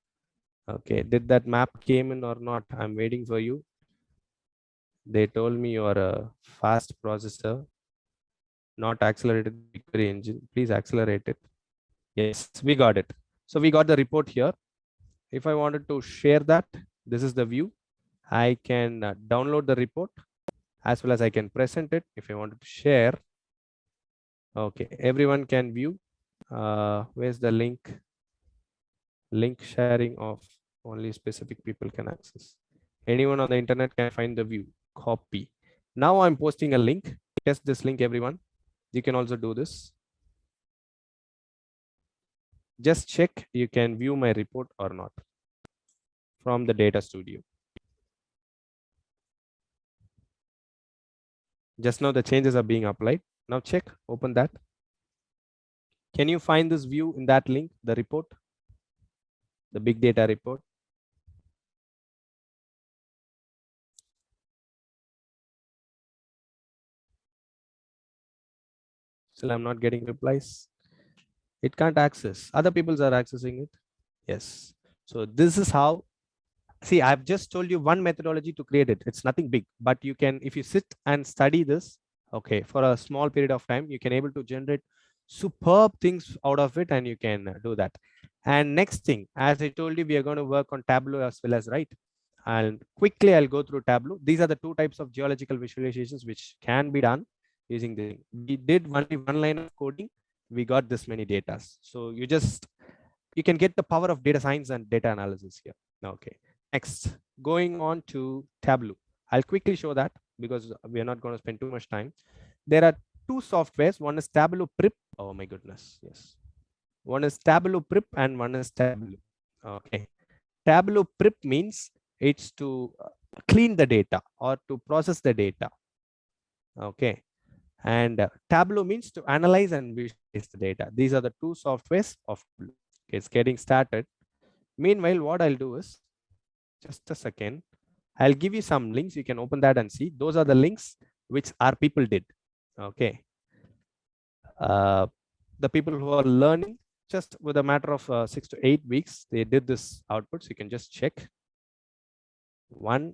Okay, did that map came in or not? I'm waiting for you. They told me you're a fast processor, not accelerated BigQuery engine. Please accelerate it. Yes, we got it. So we got the report here. If I wanted to share that, this is the view. I can download the report as well as I can present it. If I wanted to share, okay, everyone can view. Where's the link? Link sharing of only specific people can access. Anyone on the internet can find the view. Copy. Now I'm posting a link. Test this link, everyone. You can also do this. Just check you can view my report or not from the data studio. Just now the changes are being applied. Now check, open that. Can you find this view in that link, the report, the big data report? Still, I'm not getting replies. It can't access. Other people are accessing it. Yes. So this is how, see, I've just told you one methodology to create it. It's nothing big, but you can, if you sit and study this, okay, for a small period of time, you can able to generate superb things out of it and you can do that. And next thing, as I told you, we are going to work on Tableau as well as, right? And quickly, I'll go through Tableau. These are the two types of geological visualizations which can be done using the, we did only one line of coding. We got this many data. So you can get the power of data science and data analysis here. Okay. Next, going on to Tableau. I'll quickly show that because we are not going to spend too much time. There are two softwares. One is Tableau Prep. Oh my goodness. Yes. One is Tableau Prep and one is Tableau. Okay. Tableau Prep means it's to clean the data or to process the data. Okay. And Tableau means to analyze and visualize the data. These are the two softwares of Tableau. Okay, it's getting started. Meanwhile, what I'll do is, just a second, I'll give you some links. You can open that and see. Those are the links which our people did. Okay. The people who are learning, just with a matter of 6 to 8 weeks, they did this output. So you can just check. 1,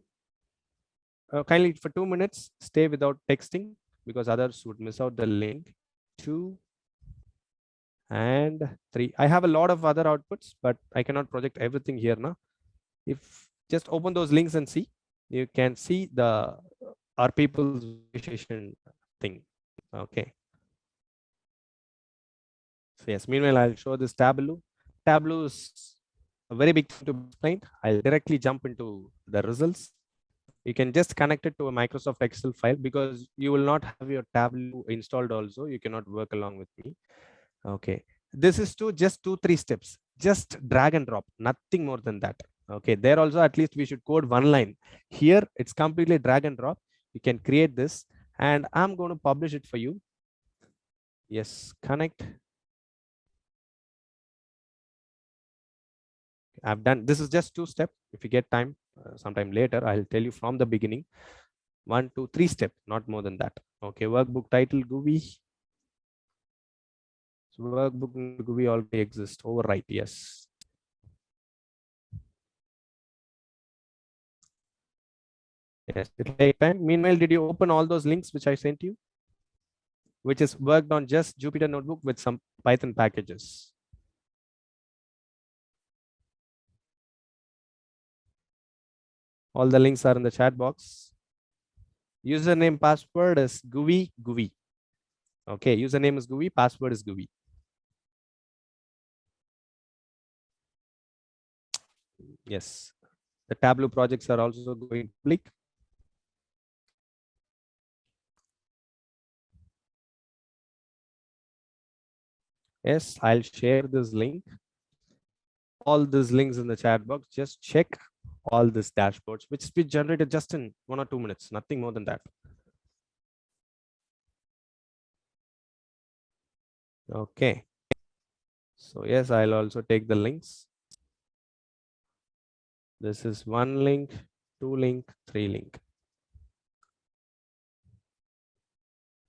kindly for 2 minutes, stay without texting because others would miss out the link. 2 and 3. I have a lot of other outputs, but I cannot project everything here now. If just open those links and see, you can see the our people's visualization thing. Okay. So yes, meanwhile, I'll show this Tableau. Tableau is a very big thing to explain. I'll directly jump into the results. You can just connect it to a Microsoft Excel file because you will not have your Tableau installed also. You cannot work along with me. Okay. This is just 2-3 steps. Just drag and drop, nothing more than that. Okay. There also, at least we should code one line. Here, it's completely drag and drop. You can create this and I'm going to publish it for you. Yes, connect. I've done, this is just 2 steps. If you get time, sometime later, I'll tell you from the beginning. 1, 2, 3 steps, not more than that. Okay, workbook title GUVI. So workbook GUVI already exists. Overwrite, yes. Yes, it'll take time. Meanwhile, did you open all those links which I sent you? Which is worked on just Jupyter Notebook with some Python packages. All the links are in the chat box. Username, password is GUVI. Okay, username is GUVI, password is GUVI. Yes, the Tableau projects are also going public. Yes, I'll share this link. All these links in the chat box. Just check all these dashboards, which will be generated just in 1 or 2 minutes, nothing more than that. Okay. So yes, I'll also take the links. This is 1 link, 2 link, 3 link.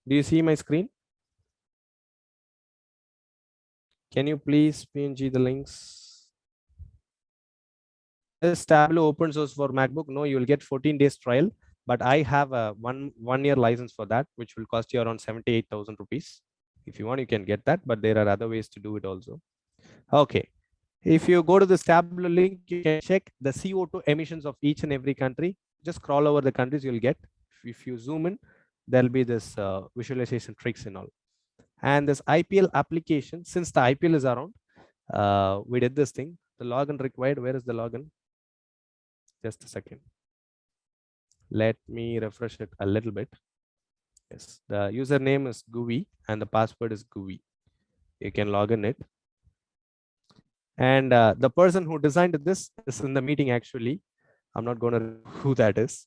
Do you see my screen? Can you please PNG the links? Is Tableau open source for MacBook? No, you will get 14 days trial, but I have a one year license for that, which will cost you around 78,000 rupees. If you want, you can get that, but there are other ways to do it also. Okay. If you go to this Tableau link, you can check the CO2 emissions of each and every country. Just scroll over the countries, you'll get. If you zoom in, there'll be this visualization tricks and all. And this IPL application, since the IPL is around, we did this thing. The login required. Where is the login? Just a second. Let me refresh it a little bit. Yes, the username is GUVI and the password is GUVI. You can log in it. And the person who designed this is in the meeting actually. I'm not going to who that is.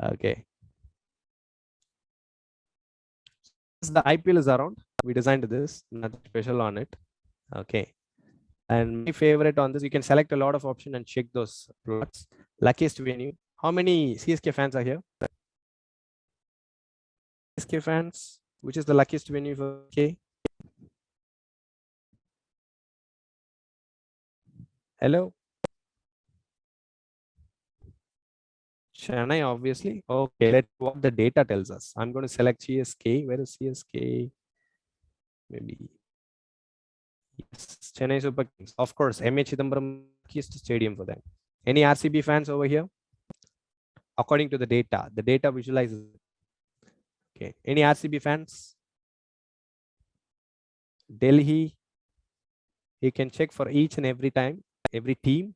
Okay. Since the IPL is around, we designed this, nothing special on it. Okay. And my favorite on this, you can select a lot of options and check those plots. Luckiest venue. How many CSK fans are here? CSK fans, which is the luckiest venue for K? Hello? Chennai, obviously. Okay, let's what the data tells us. I'm going to select CSK. Where is CSK? Maybe. Yes, Chennai Super Kings. Of course, MH Chidambaram is the stadium for them. Any RCB fans over here? According to the data visualizes. Okay, any RCB fans? Delhi. You can check for each and every time, every team.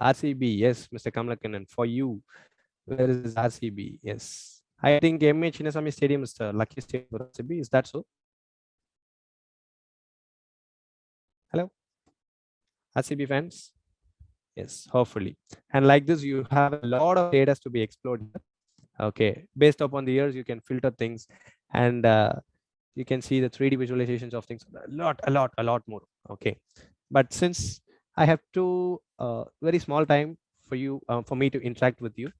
RCB, yes, Mr. Kamalakan, for you. Where is RCB? Yes. I think MH Chinnaswamy Stadium is the luckiest stadium for RCB. Is that so? Hello? RCB fans? Yes, hopefully. And like this, you have a lot of data to be explored. Okay, based upon the years, you can filter things and you can see the 3D visualizations of things a lot more. Okay, but since I have to very small time for you for me to interact with you,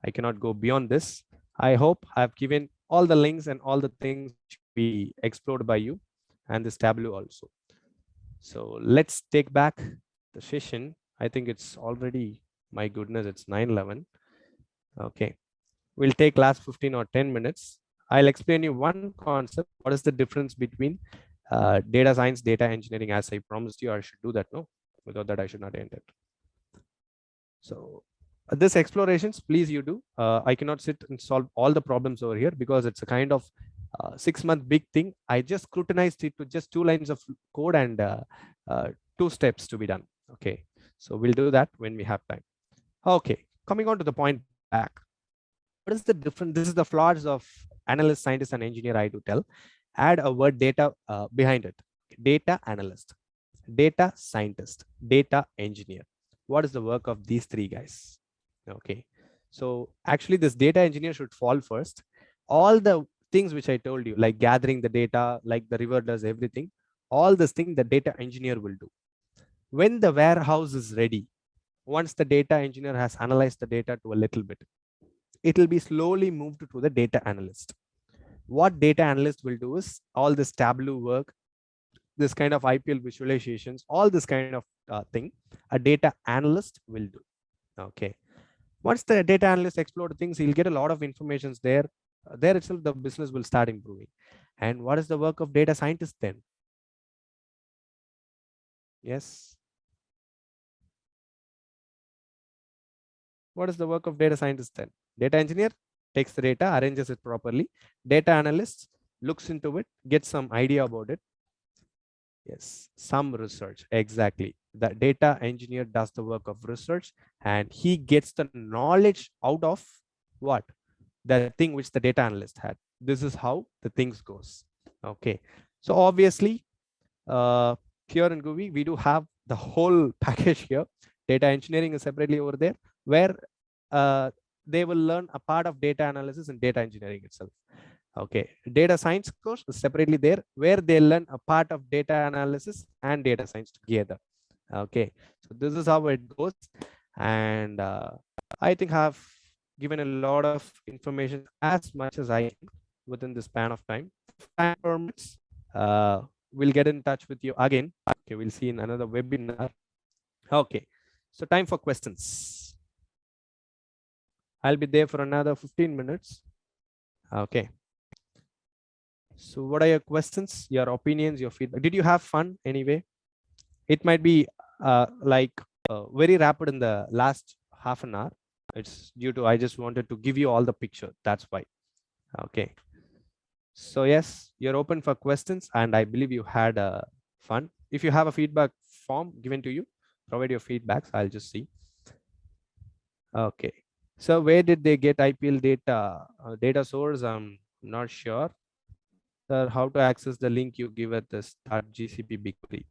I cannot go beyond this. I hope I've given all the links and all the things to be explored by you and this Tableau also. So let's take back the session. I think it's already, my goodness, it's 9:11. Okay. We'll take last 15 or 10 minutes. I'll explain you one concept. What is the difference between data science, data engineering, as I promised you I should do that, no? Without that, I should not end it. So this explorations, please you do. I cannot sit and solve all the problems over here because it's a kind of 6-month big thing. I just scrutinized it to just 2 lines of code and 2 steps to be done. Okay, so we'll do that when we have time. Okay, coming on to the point back. What is the difference? This is the flaws of analyst, scientist, and engineer. I do tell. Add a word data behind it. Data analyst, data scientist, data engineer. What is the work of these 3 guys? Okay, so actually this data engineer should fall first. All the things which I told you, like gathering the data, like the river does everything, all this thing the data engineer will do. When the warehouse is ready, once the data engineer has analyzed the data to a little bit, it will be slowly moved to the data analyst. What data analyst will do is all this Tableau work, this kind of IPL visualizations, all this kind of thing, a data analyst will do. Okay. Once the data analyst explore things, he'll get a lot of informations there. There itself, the business will start improving. And what is the work of data scientist then? Yes. What is the work of data scientist then? Data engineer takes the data, arranges it properly. Data analyst looks into it, gets some idea about it. Yes, some research. Exactly. The data engineer does the work of research and he gets the knowledge out of what? The thing which the data analyst had. This is how the things goes. Okay. So obviously, here in GUVI, we do have the whole package here. Data engineering is separately over there, where they will learn a part of data analysis and data engineering itself. Okay, data science course is separately there, where they learn a part of data analysis and data science together. Okay, so this is how it goes, and I think I've given a lot of information as much as I can within the span of time. If time permits, we'll get in touch with you again. Okay, we'll see in another webinar. Okay, so time for questions. I'll be there for another 15 minutes. Okay. So what are your questions, your opinions, your feedback? Did you have fun anyway? It might be very rapid in the last half an hour. It's due to I just wanted to give you all the picture. That's why. Okay. So yes, you're open for questions and I believe you had fun. If you have a feedback form given to you, provide your feedbacks. I'll just see. Okay. So where did they get IPL data? Data source, I'm not sure. Sir, how to access the link you give at the start GCP BigQuery?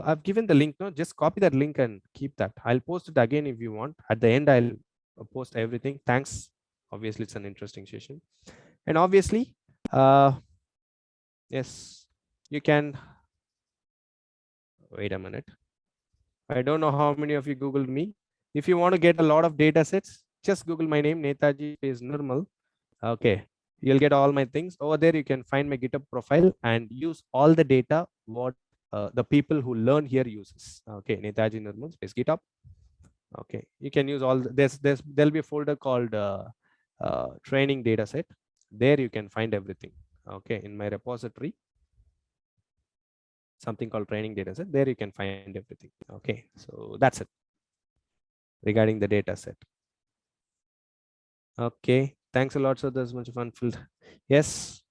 I've given the link. No, just copy that link and keep that. I'll post it again if you want. At the end, I'll post everything. Thanks. Obviously, it's an interesting session. And obviously, yes, you can. Wait a minute. I don't know how many of you Googled me. If you want to get a lot of data sets, just Google my name, Netaji Nirmal. Okay, you'll get all my things over there. You can find my GitHub profile and use all the data what the people who learn here uses. Okay, Netaji Nirmal space GitHub. Okay, you can use all there'll be a folder called training data set. There you can find everything. Okay, in my repository, something called training data set. There you can find everything. Okay, so that's it regarding the data set. Okay, thanks a lot. So there's much fun filled. Yes.